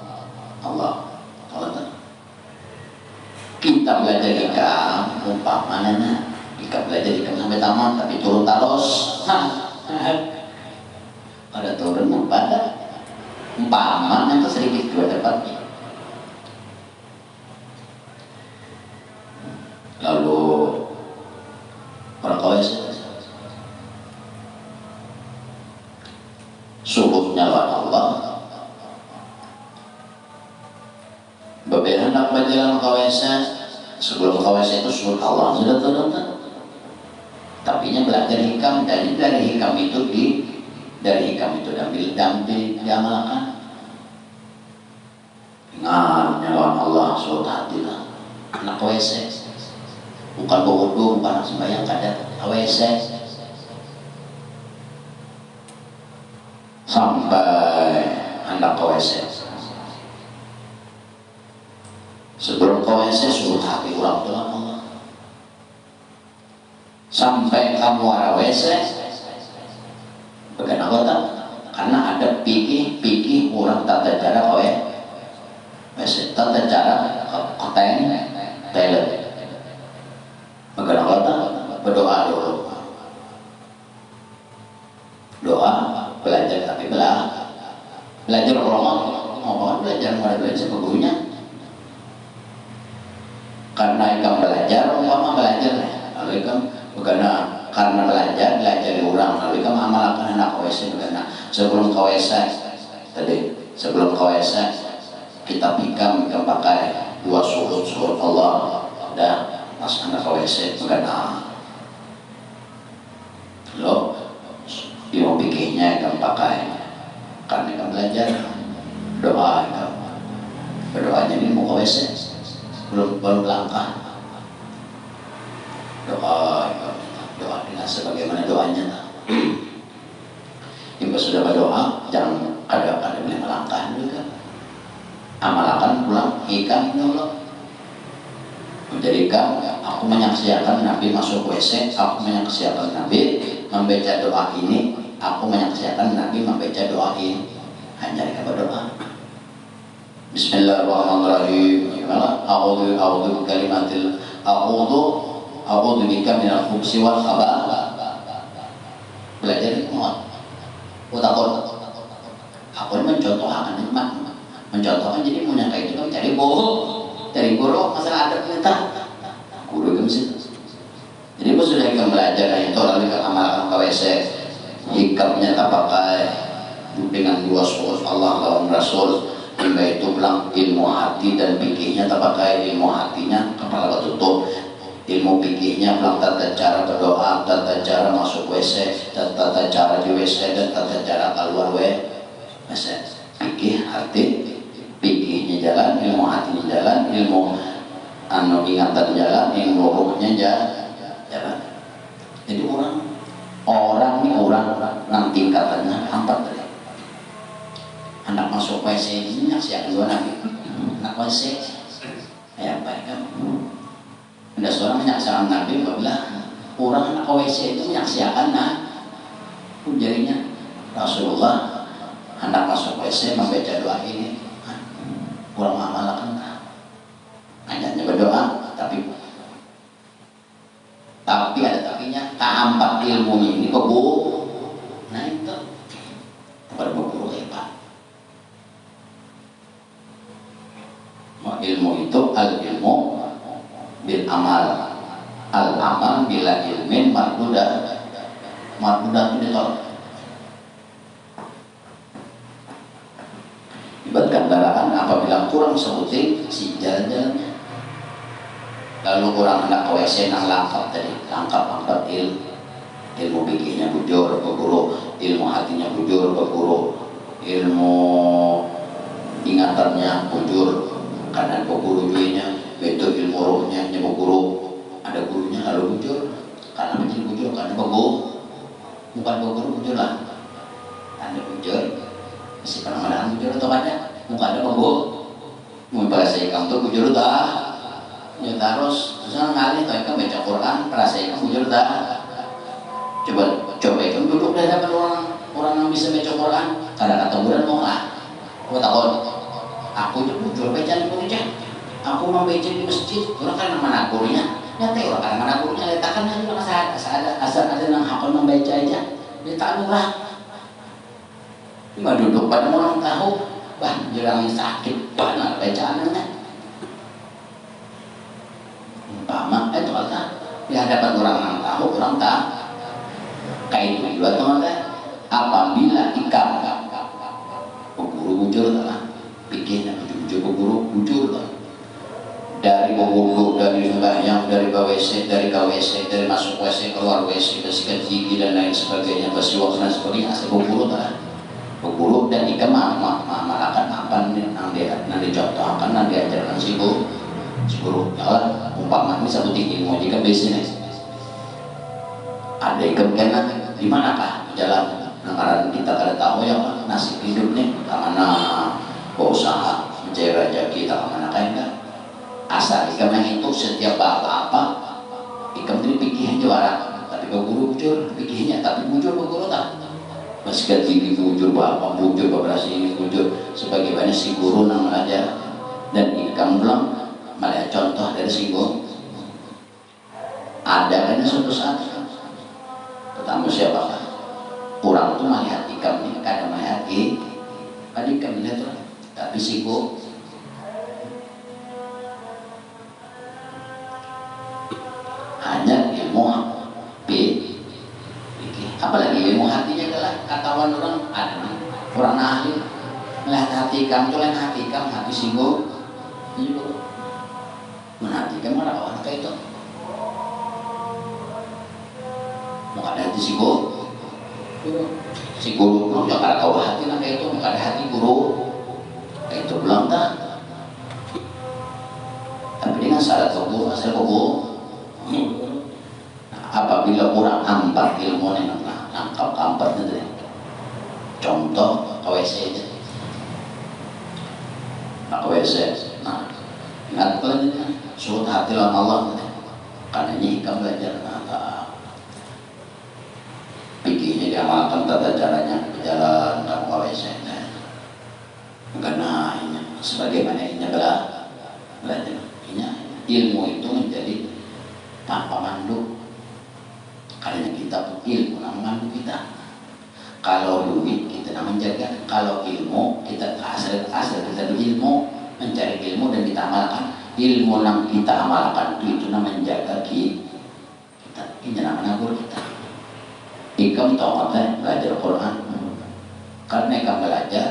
Kita belajar hikam umpamanya kita belajar hikam sampai tamat tapi turun talos pada turun pada umpamanya itu sedikit dua dapat. Lalu perkawis subuhnya lawan Allah beberapa nak berjalan kawesa sebelum kawesa itu subuh Allah sudah turun. Tapi nya belajar hikam dari hikam itu dari hikam itu dampil diamalkan. Ingat lawan Allah suruh hati lah anak kawesa bukan berwudu bukan sembahyang kada kawesa sampai hendak ke WC. Sebelum ke WC suruh hati ulang tulang Allah. Sampai kamu arah WC bagaimana kata? Karena ada pikir orang tata cara doa belajar tapi belajar ngomong belajar mulai belajar gurunya karena ikam belajar umpama belajar lalu ikam karena belajar di orang lalu ikam amalkan anak KWC karena sebelum KWC kita ikam pakai 2 surut Allah dan pas anak KWC karena lo ilmu pikirnya ikam pakai karena ikam belajar doa ikam berdoanya ini mau KWC belum langkah doa dengan sebagaimana doanya jika sudah berdoa jangan kadang-kadang boleh melangkah juga amalkan pulang ikam ya Allah menjadikan aku menyaksikan Nabi masuk WC aku menyaksikan Nabi membaca doa ini aku menyaksikan Nabi membaca doa ini hanya mereka berdoa Bismillahirrahmanirrahim a'udzu bikalimatil a'udzu bika minal khubuthi wal khaba'ith belajar itu aku mencontohkan mencontohkan jadi punya kayak gitu cari guru masalah adat kita guru itu mesti jadi pas sudah kita belajar itu lalu kita amalkan KWC hikamnya tak pakai dengan 2 surut Allah lawan Rasul hingga itu bilang ilmu hati dan pikirnya tak pakai ilmu hatinya kepala tutup ilmu pikirnya bilang tata cara berdoa tata cara masuk WC tata cara di WC dan tata cara keluar WC pikir hati pikirnya jalan ilmu hatinya jalan ilmu ingatan jalan ilmu ruhnya jalan jadi orang nanti katanya 4 tadi anak masuk WC ini nyaksikan 2 Nabi anak WC ya baik kan ada seorang menyaksikan Nabi apabila orang anak WC itu menyaksikan jadinya Rasulullah anak masuk WC membaca doa ini kurang amalkan hanya berdoa tapi ada tapinya keempat ilmunya ini nah itu berburu hebat ilmu itu al-ilmu bil amal al-amal bila ilmin mardudah itu ditolak ibarat kendaraan apabila kurang sebuting si jalan-jalannya lalu kurang anak KWC nang langkap ilmu pikirnya bujur ke guru ilmu hatinya bujur ke guru ilmu ingatannya bujur karena ke guru juinya itu ilmu rohnya ke guru ada gurunya lalu bujur karena menjadi bujur karena ke guru bukan ke guru bujur lah anda bujur masih pernah menahan bujur atau ada bukan ada ke guru mau bahasa ikam tuh bujur dah ya terus ngalih tuh ikam baca Quran bahasa ikam bujur dah coba ikam duduk di hadapan orang yang bisa baca Quran karena kata bulan mau lah aku takut aku bujur baca di gereja aku mau baca di masjid orang kan mana gurunya nyata orang kan mana gurunya letakkan aja asal ada yang hafal membaca aja dia tak murah cuma duduk pada orang tahu jelang sakit banget bacaannya umpama itu kata di hadapan orang yang tahu orang tak kayak itu juga teman-teman apabila ikam guru bujur lah pikirnya bujur dari wudhu, dari sembahyang, dari KWC, dari masuk WC, keluar WC, bersihkan gigi dan lain sebagainya, bersiwak dan sebagainya, asal berburu dan ikam malakan apa yang dicontohkan, yang diajarkan si guru. Kalau umpama ini satu ilmu jika bisnis ada ikam kena di manakah jalan karena kita kada tahu ya nasib hidup nih kemana usaha mencari rezeki kita kemana kan asal ikam yang itu setiap apa ikam ini pikirnya juara tapi ke guru bujur pikirnya tapi bujur ke guru tak meski gigi bujur bapak bujur beberapa ini bujur sebagaimana si guru yang mengajar dan ikam bilang malah contoh dari si guru ada kan suatu saat pertama siapa orang tuh melihat ikam ini kadang melihat ikam lihat tuh tapi sibuk hanya ilmu apalagi ilmu hatinya adalah katawan orang ahli melihat hati ikam itu lain hati ikam hati sibuk menghatikan mana kawan kayak itu mau ada hati si guru no jangan tahu hati lah kayak itu mau ada hati guru kayak itu belum tak tapi dengan syarat guru asal guru apabila orang ampat ilmu ini nangkap ampat nanti contoh KWC aja KWC ingat kalian surut hati lawan Allah karena ini kamu belajar pikirnya diamalkan tata caranya berjalan dalam KWC karena sebagaimana ini belajar ilmu itu menjadi pemandu karena kita pun ilmu memandu kita kalau duit kita nak menjaga kalau ilmu kita asal kita ilmu mencari ilmu dan kita amalkan ilmu yang kita amalkan itu menjaga kita ini namanya guru kita ikam tahu belajar Quran karena ikam belajar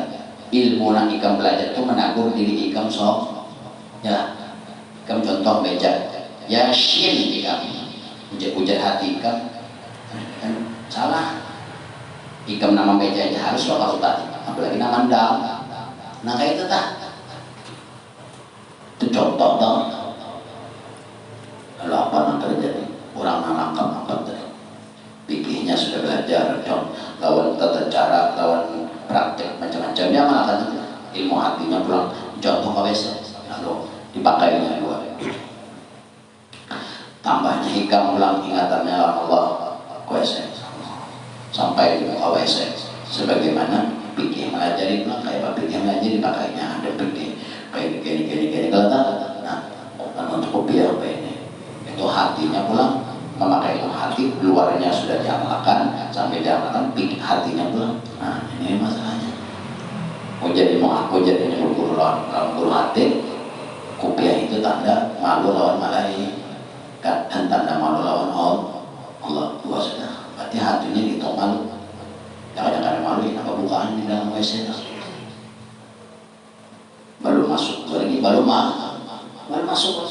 ilmu yang ikam belajar itu menagur diri ikam ya ikam contoh beja yasin ikam ujar hati ikam salah ikam nama beja aja harus lo tadi apalagi nama ndam nah kayak itu tak itu contoh dong lalu apa yang terjadi orang nangkap pikirnya sudah belajar lawan tata cara lawan praktek macam-macam dia malah kan ilmu hatinya pulang contoh KWC lalu dipakainya dua tambahnya hikam pulang ingatannya Allah KWC sampai KWC sebagaimana pikir melajari pulang kayak apa pikir melajari pakainya ada pikir kayak gini kalau tak nah untuk kopi apa ini itu hatinya pulang memakai ilmu hati luarnya sudah diamalkan sampai diamalkan pikir hatinya pulang nah ini masalahnya aku jadi guru lawan guru hati kopiah itu tanda malu lawan malai dan tanda malu lawan Allah sudah berarti hatinya dihitung malu jangan malu ini apa bukaan di dalam WC baru masuk lagi baru masuk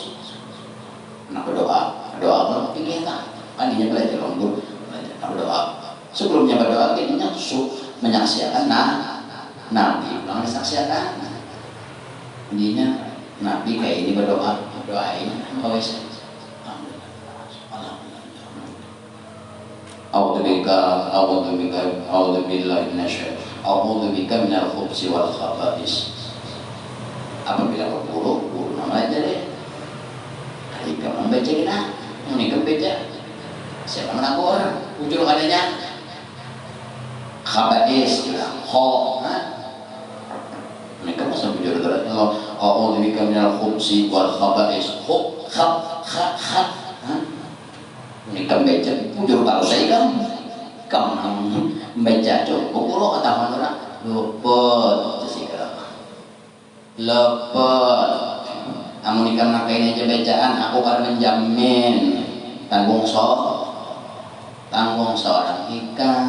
nak berdoa kalau pikir tak pandinya belajar guru berdoa sebelumnya berdoa kayaknya menyaksikan Nabi bilang disaksikan intinya Nabi kayak ini berdoain KWC A'udzubika minal khubsi wal khaba'is. Apabila berguru namanya jadi ketika membaca kita menikah baca siapa menakur ujung adanya khaba'is mereka masa bujur gerak A'udzubika minal khubsi wal khaba'is menikah baca ujur kalau saya kamu membaca cukup kalau kata orang luput amun ikan makainya aja bacaan aku akan menjamin tanggung seorang ikan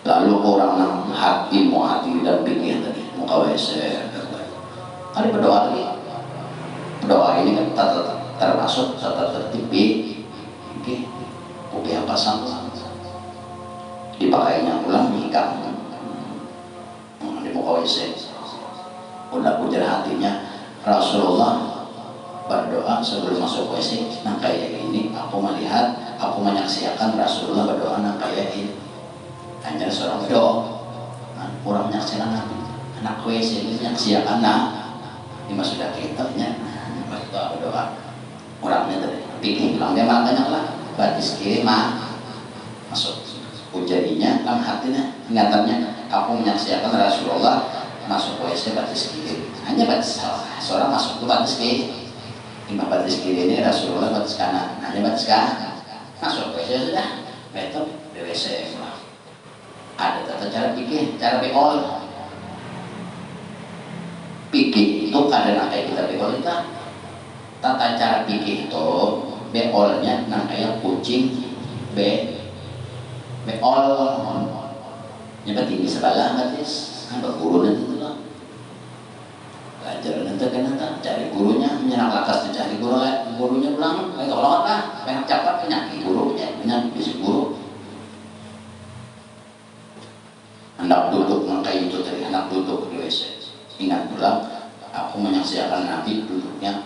lalu orang hati dan pikir tadi muka WC kali berdoa lagi berdoa ini kan termasuk tata tertib kopi apa pasang dipakainya pulang nikah di muka WC udah ujar hatinya Rasulullah berdoa sebelum masuk WC nah kayak ini aku menyaksikan Rasulullah berdoa nah kayak ini hanya seorang berdoa orang menyaksikan anak WC ini menyaksikan ini sudah kitanya berdoa orangnya tadi pikir bilang dia makanya lah batis kiri masuk jadinya dalam hatinya ingatannya aku menyaksikan Rasulullah masuk WC batis kiri hanya batis seorang masuk ke batis kiri imam batis kiri ini, Rasulullah batis kanan. Hanya batis kanan. Masuk WC sudah. Betul di WC pulang. Ada tata cara pikir, cara beol. Pikir itu kadang kayak kita beol itu. Tata cara pikir itu beolnya nang kayak kucing beol. Nyebat tinggi sebelah batis. Berguru nanti itu lah. Belajar nanti kan nanti cari gurunya, menyerang lakas cari gurunya pulang. Kalau apa? Pengen cepat penyakit gurunya, penyakit bisik guru. Hendak duduk mengkai itu tadi, hendak duduk di WC. Ingat pula, aku menyaksikan Nabi duduknya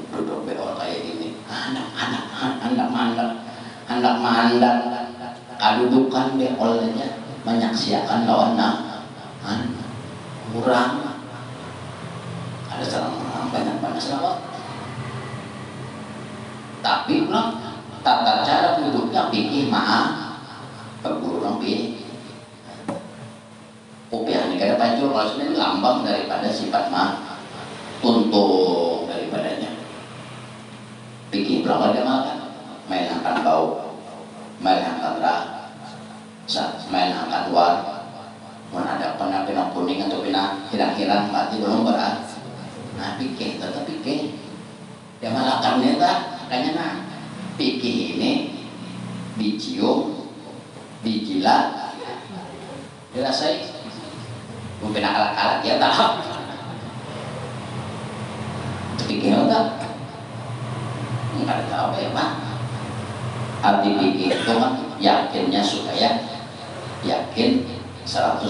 duduk beol kayak gini. Hendak mandang kadudukan beolnya menyaksikan lawan kurang. Ada salah banyak selawat. Tapi pulang tata cara duduknya pikir maaf berguru orang pikir upiah ini kada pancur kalau sebenarnya lambang daripada sifat tuntung daripadanya. Pikir pulang ada makan main akan bau, main akan main akan war. Mana ada pinang kuning atau pinang hirang-hirang mati belum berat. Nah pikir, tetap pikir. Dia malah karena kayaknya pikir ini dicium, dijilat, dirasai. Mungkin akal-akal dia tahu. Pikir enggak? Enggak tahu ya Pak. Arti pikir itu kan yakinnya supaya yakin 100%.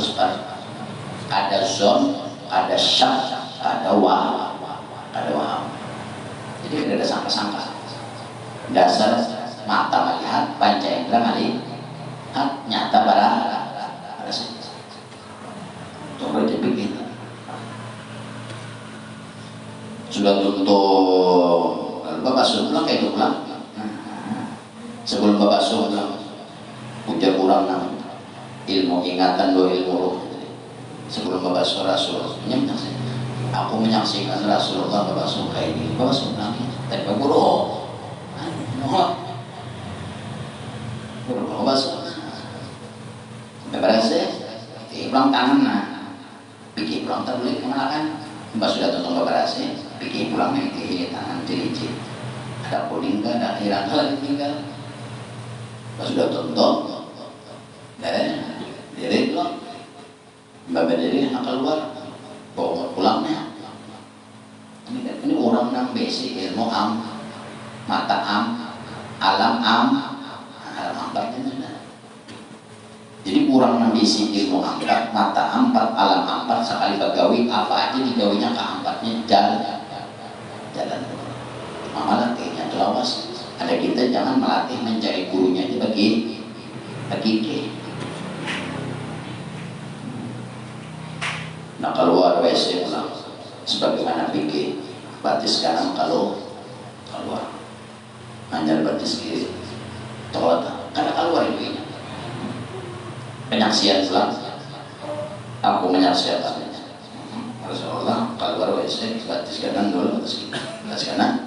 Ada zon, ada syak, ada waham. Jadi tidak ada sangka-sangka. Dasar mata melihat, panca indera melihat, nyata pada sini. Coba dipikir. Sudah tutup. Bapak suruh pulang kayak itu pulang. Sebelum Bapak suruh pulang, ujar kurang ilmu ingatan dua ilmu roh. Sebelum Bapak suruh aku menyaksikan Rasulullah Bapak suruh kayak ini. Bapak suruh pulang tapi guru Bapak suruh berasa pulang tangan pikir pulang terbelik kemana kan Bapak sudah tonton Bapak berasa pikir pulang di tangan ciri-ciri ada kuning kan ada hirang lagi tinggal Bapak sudah tonton diri pulang Bapak diri nak keluar bawa pulangnya ini orang yang basic ilmu mata alam alam ampatnya sudah jadi kurang yang basic ilmu ampat mata ampat alam ampat sekali bagawi apa aja digawinya ke ampatnya jalan mama latihnya telawas ada kita jangan melatih mencari gurunya aja bagi nah keluar WC pulang sebagaimana pikir batis kanan kalau keluar hanya batis kiri tolak karena keluar itu penyaksian pulang aku menyaksikan Rasulullah keluar WC batis kanan dulu batis kanan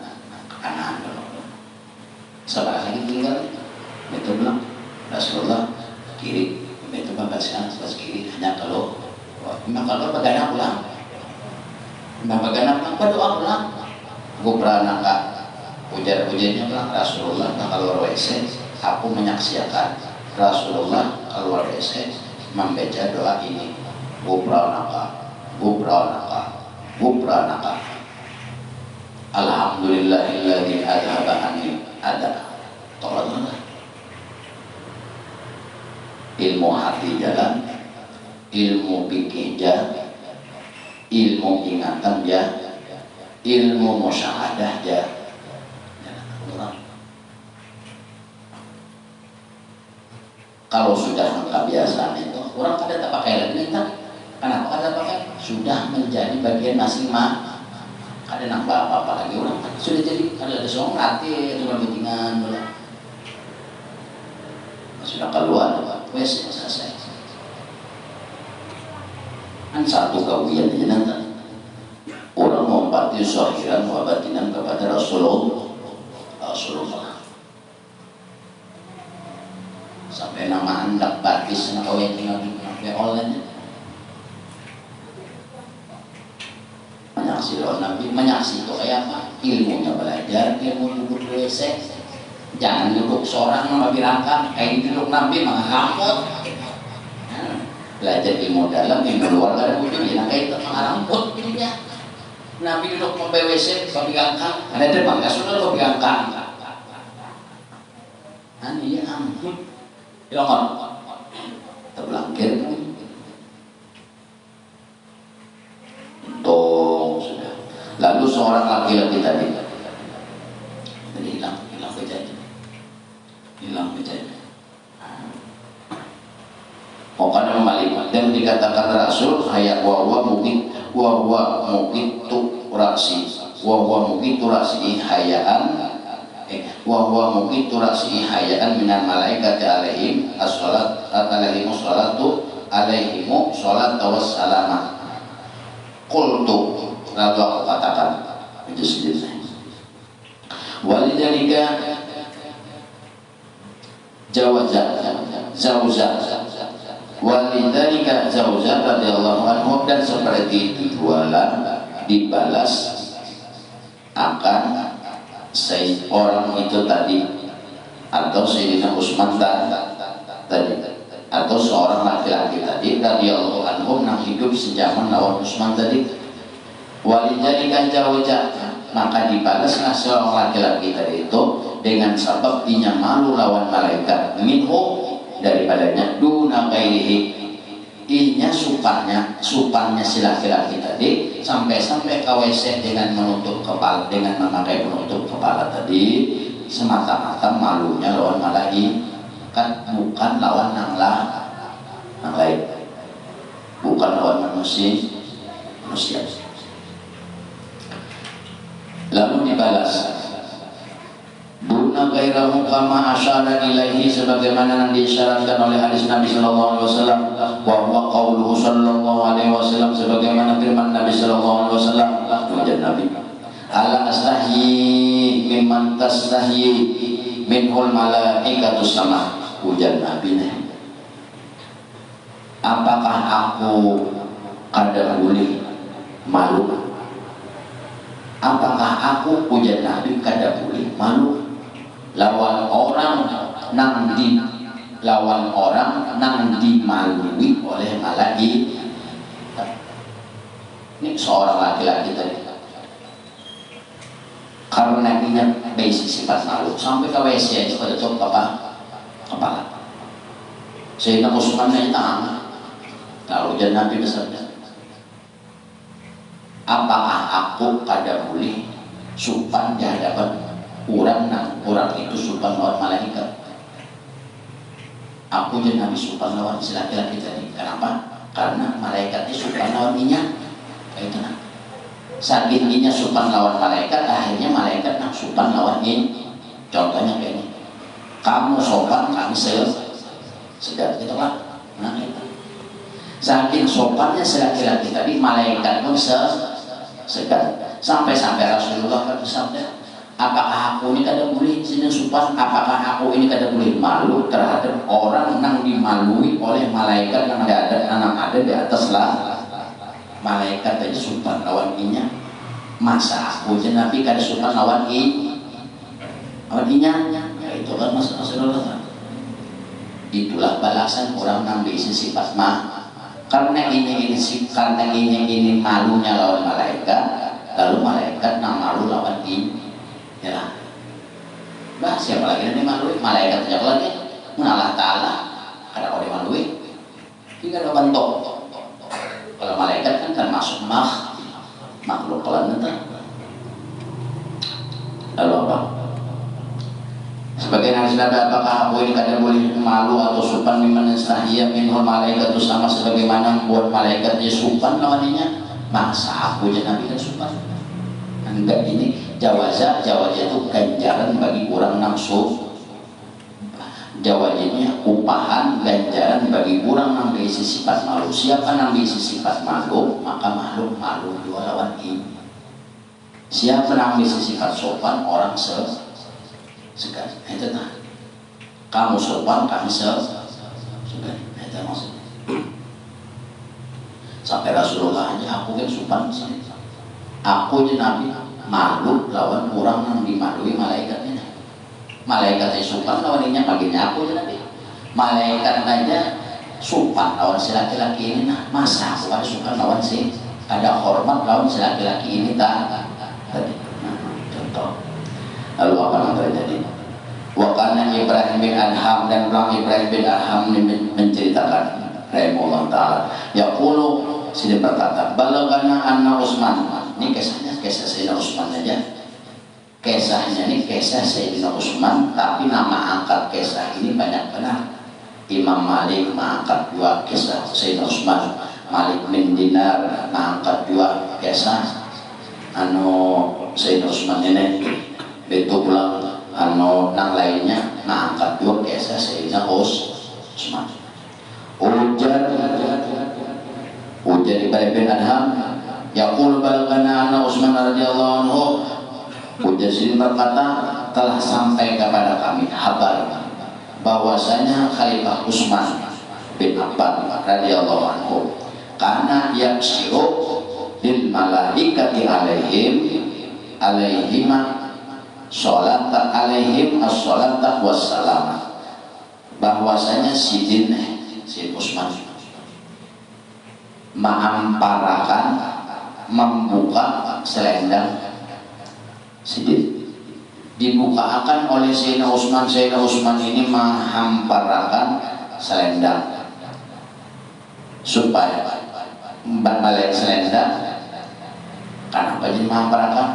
dulu sabar lagi tinggal itu pulang Rasulullah kiri itu batis kanan batis kiri hanya kalau bagana pulang berdoa pulang gue pernah nggak ujar-ujarnya pulang Rasulullah kalau WC aku menyaksikan Rasulullah keluar WC membaca doa ini gufranaka alhamdulillahilladzi adhaba anni adha tolong ilmu hati jalan ilmu pikir jah, ilmu ingatan jah, ilmu musyahadah jah. Kalau sudah kebiasaan itu, orang kada tak pakai lagi kita. Kenapa kada pakai? Sudah menjadi bagian masing-masing. Kada nambah apa-apa lagi orang. Sudah jadi kada ada soal latih itu perbincang. Sudah keluar, wes selesai. Kan satu kawian aja nanti orang membati zahiran wa batinan kepada Rasul Rasulullah. Sampai nama hendak batis na kawin tinggal di online menyaksi lawan Nabi. Menyaksi itu kayak apa? Ilmunya belajar, ilmu duduk WC. Jangan duduk seorang sama bilangkan kayak duduk Nabi mah kamput. Belajar ilmu dalam, ilmu luar gak ada wujudnya. Nah kayak itu mah ramput jadinya. Nabi duduk mau WC kau bilangkan, ada depan gak sudah kau bilangkan. Ani ya ampun. Ilangkan terbelangkir untung sudah. Lalu seorang laki-laki tadi hilang kejadian. Oh karena membalik dan dikatakan Rasul hayat wa mungkin tu rasi hayaan mungkin turasi hayaan minan malaikat alaihim alaihimu sholat wassalamah. Qultu lalu aku katakan itu sendiri. Walidhalika walidhalika Zawzah radhiyallahu anhu, dan seperti itu jualan dibalas akan orang itu tadi, atau Sayyidina Utsman tadi, atau seorang laki-laki tadi radhiyallahu anhu yang hidup sejaman lawan Utsman tadi. Walidhalika Zawzah, maka dibalaslah seorang laki-laki tadi itu dengan sebab dinya malu lawan malaikat minhu daripadanya duna ghairihi. Inya supannya si laki-laki tadi sampai KWC dengan menutup kepala, dengan memakai penutup kepala tadi semata-mata malunya lawan malaikat, bukan lawan nang lain, bukan lawan manusia. Lalu dibalas duna ghairahu kama asyara ilaihi, sebagaimana yang disyaratkan oleh hadis Nabi sallallahu alaihi wasallam, wa huwa qauluhu sallallahu alaihi wasallam, sebagaimana firman Nabi sallallahu alaihi wasallam, ujar Nabi, ala astahyi mimman tastahyi minhul malaikatu sama. Ujar Nabi, apakah aku kada boleh malu? Apakah aku, ujar Nabi, kada boleh malu lawan orang nang dimalui oleh malaikat? Ini seorang laki-laki tadi karena punya basic sifat malu sampai ke WC aja pada tutup kepala. Sehingga Utsman aja tangan. Lalu ujar Nabi bersabda, apakah aku kada boleh supan di hadapan orang itu supan lawan malaikat? Aku jadi Nabi supan lawan si laki-laki tadi. Kenapa? Karena malaikatnya supan lawan inya. Kayak itu nah. Saking inya supan lawan malaikat, akhirnya malaikat nak supan lawan ini. Contohnya kayak ini. Kamu sopan, kami segar gitu kan? Nah itu. Saking sopannya si laki-laki tadi, malaikat pun segar. Sampai Rasulullah kan bersabda, apakah aku ini kada boleh sini supan? Apakah aku ini kada boleh malu terhadap orang yang dimalui oleh malaikat yang ada di atas lah? Malaikat aja supan lawan inya. Masa aku aja Nabi kada supan lawan inya? Ya itu kan Rasulullah. Itulah balasan orang yang bisa sifat karena ini malunya lawan malaikat, lalu malaikat nang malu lawan ini. Ya lah. Bah, siapa lagi yang dimalui? Malaikat siapa lagi? Allah Ta'ala. Ada orang dimalui. Ini ada bentuk. Kalau malaikat kan termasuk makhluk planet. Lalu apa? Sebagai hadis Nabi, apakah aku ini kada boleh malu atau supan mimman istahya minhul malaikat, itu sama sebagaimana buat malaikat dia supan lawannya? Masa aku aja Nabi kan supan? Enggak, ini jawazah itu ganjaran bagi orang nafsu. Jawazahnya upahan ganjaran bagi orang yang berisi sifat malu. Siapa yang berisi sifat malu, maka makhluk malu dua lawan ini. Siapa menangis sifat sopan orang segan. Itu nah. Kamu sopan, kami segan. Itu maksudnya. Sampai Rasulullah aja aku kan sopan sini. Aku aja Nabi malu lawan orang yang dimalui malaikatnya. Malaikat yang sopan lawannya baginya aku aja Nabi. Malaikat aja sopan lawan si laki-laki ini. Nah, masa aku harus sopan lawan si ada hormat lawan si laki-laki ini tak tadi. Nah, contoh. Lalu apa yang terjadi? Wakana Ibrahim bin Adham dan Bang Ibrahim bin Adham menceritakan rahimahullah taala. Yaqulu sini berkata, balagana anna Utsman. Ini kisahnya kisah Sayyidina Utsman aja. Kisahnya ini kisah Sayyidina Utsman, tapi nama angkat kisah ini banyak benar. Imam Malik mengangkat dua kisah Sayyidina Utsman. Malik bin Dinar mengangkat dua kisah Sayyidina Utsman ini. Betul pulang nang lainnya mengangkat dua kisah Sayyidina Utsman. Ujar Ibrahim bin Adham yaqul balagana anna Utsman radhiyallahu anhu. Ujar sini berkata telah sampai kepada kami kabar bahwasanya Khalifah Utsman bin Affan radhiyallahu anhu karena yaksiru lil malaikati alaihima sholat alaihim as-sholata wassalam, bahwasanya Sidin Utsman mengamparakan membuka selendang Sidin, dibukakan oleh Sayyidina Utsman. Sayyidina Utsman ini menghamparakan selendang supaya balik selendang. Kenapa jadi menghamparakan?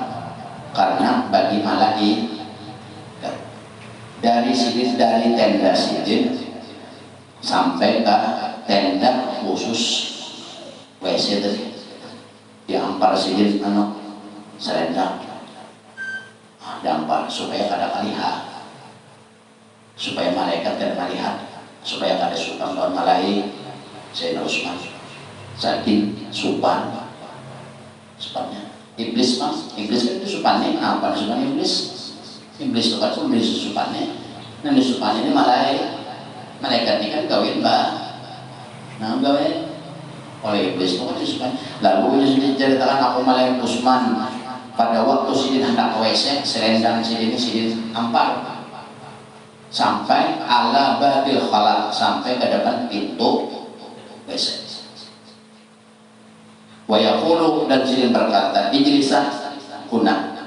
Karena bagi malaikat dari Sidin, dari tenda Sidin sampai ke tenda khusus WC tadi diampar Sidin selendang dampar supaya kada melihat, supaya malaikat kada melihat, supaya kada sukan lawan malaikat. Sayyidina Utsman saking supannya iblis kan itu supannya apa supan iblis itu kan supannya dan supannya ini malaikat ini kan kawin gawin oleh iblis itu kan supan. Lalu ini ceritakan aku malaikat Utsman pada waktu Sidin hendak WC selendang Sidin ampar sampai ala babil khala, sampai ke depan pintu WC. Wa yaqulu, dan Sidin berkata ijlisah kuna.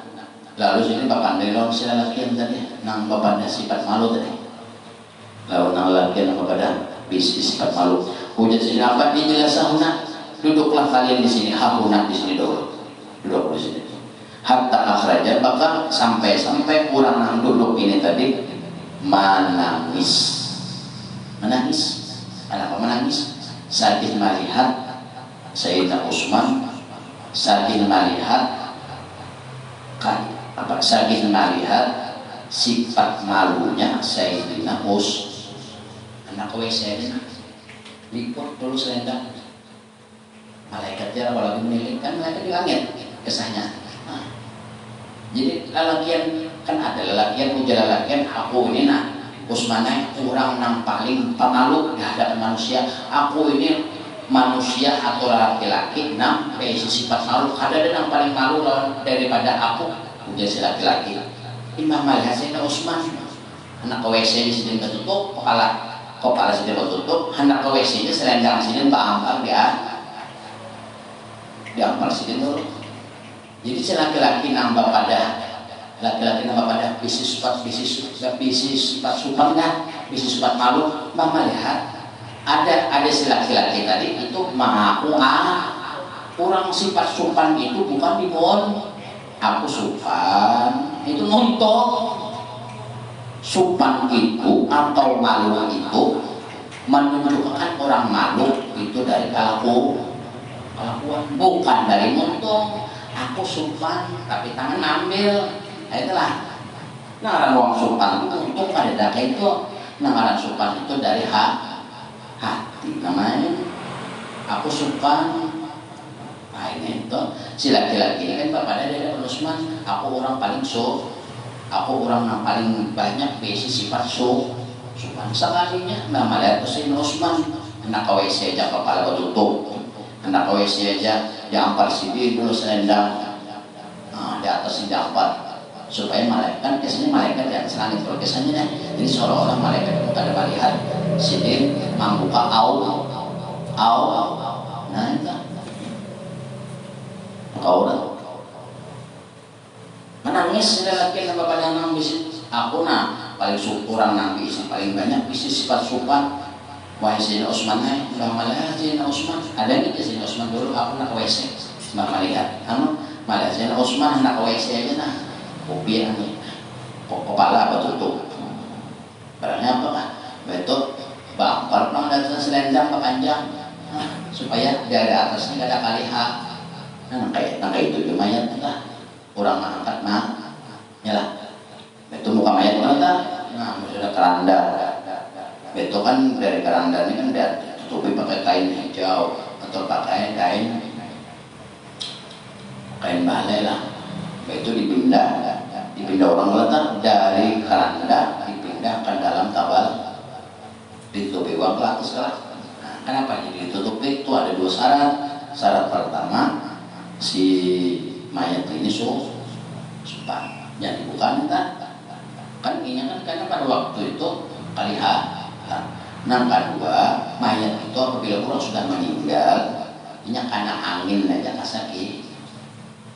Lalu Sidin bapak dari lawan si lelakian tadi nang bapak sifat malu tadi, lalu nang lelakian nang bapak bisnis sifat malu. Ujar Sidin apa ijlisah kuna, duduklah kalian di sini, hakuna di sini dulu, duduk di sini. Hatta akhraja, bahkan sampai kurang nang duduk ini tadi menangis. Kenapa menangis? Saking melihat Sayyidina Utsman, saking melihat sifat malunya Sayyidina anak WC ini liput dulu selendang. Malaikat jarang kalau milik kan malaikat di langit kesahnya. Jadi lelakian kan ada lelakian ujar lelakian aku ini Utsman kurang nang paling pemalu di hadapan manusia. Aku ini manusia atau laki-laki nang sifat malu. Ada nang paling malu daripada aku ujar si laki-laki. Imam Malik Sayyidina Utsman anak ke WC di sini ketutup, kepala sini ketutup, anak ke WC nya selendang sini baampar diampar sini dulu. Jadi si laki-laki nambah pada bisi sifat supan kan, bisi sifat malu. Mama lihat ada si laki-laki tadi itu mengaku kurang sifat supan itu bukan dibon. Aku supan itu nonton. Supan itu atau malu itu menunjukkan orang malu itu dari kelakuan, bukan dari montong. Aku supan tapi tangan ambil. Itulah ngaran wong supan itu untuk ada itu ngaran supan itu dari hati namanya. Aku supan Nah ini itu si laki-laki kan bapaknya dari Usman, aku orang paling aku orang yang paling banyak besi sifat supan sekalinya mama lihat si Usman anak WC aja kepala tutup, anak WC aja diampar sini dulu selendang, nah, di atas diampar supaya malaikat kan kesannya malaikat di atas langit kalau kesannya jadi seolah-olah malaikat itu ada melihat sini membuka au, nah itu aurat menangis lelaki yang bapak yang nangis aku paling orang nangis paling banyak bisnis sifat sopan wahai Sayyidina Utsman udah malah Sayyidina Utsman ada nih Sayyidina Utsman dulu aku nak WC mbak melihat malah Sayyidina Utsman nak WC aja nah kopi kepala apa tutup barangnya apa kan betul bangkar dong dari selendang ke panjang supaya dari atasnya gak ada kaliha. Nah kayak itu mayat lah orang angkat nyalah itu muka mayat kan nah sudah keranda itu kan dari keranda ini kan dia tutupi pakai kain hijau atau pakai kain balai lah itu dipindah orang letak dari keranda dipindah ke dalam tabal ditutupi uang ke atas lah. Nah, kenapa jadi ditutupi itu ada dua syarat pertama si mayat ini supan jadi bukan kan ini kan karena pada waktu itu kaliha nah kedua mayat itu apabila orang sudah meninggal ini karena angin aja kasaki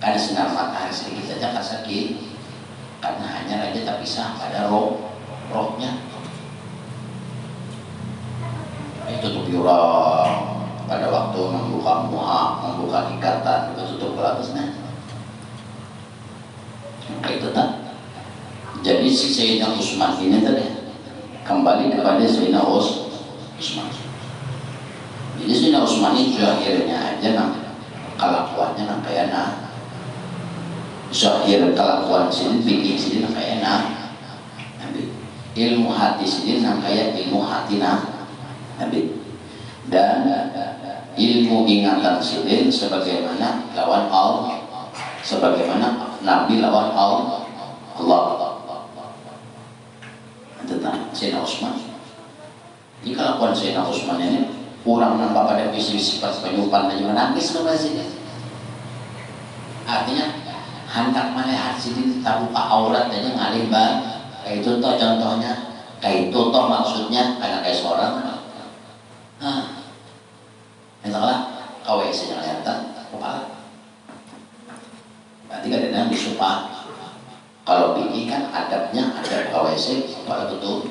karena sinar matahari sedikit saja kasaki karena hanya raja terpisah pada rohnya itu tutup orang pada waktu membuka ikatan tutup ke atasnya itu tak jadi si Sayyidina Utsman ini tadi kembali kepada Sayyidina Utsman jadi Sayyidina Utsman itu akhirnya aja kelakuannya kayak zahir kelakuan sini bikin sini kayak ilmu hati sini kayak ilmu hati nabi dan ilmu ingatan sidin sebagaimana lawan Allah sebagaimana Nabi lawan Allah tentang Sayyidina Utsman ini kelakuan Sayyidina Utsman ini kurang nampak pada visi-visi pas penyupan dan juga nangis sini artinya hendak melihat sidin tak buka aurat aja ngalih kayak itu toh contohnya kayak itu toh maksudnya karena kayak seorang misalnya KWC yang kelihatan kepala berarti kadang-kadang disumpah kalau ini kan adabnya ada KWC kepala tutup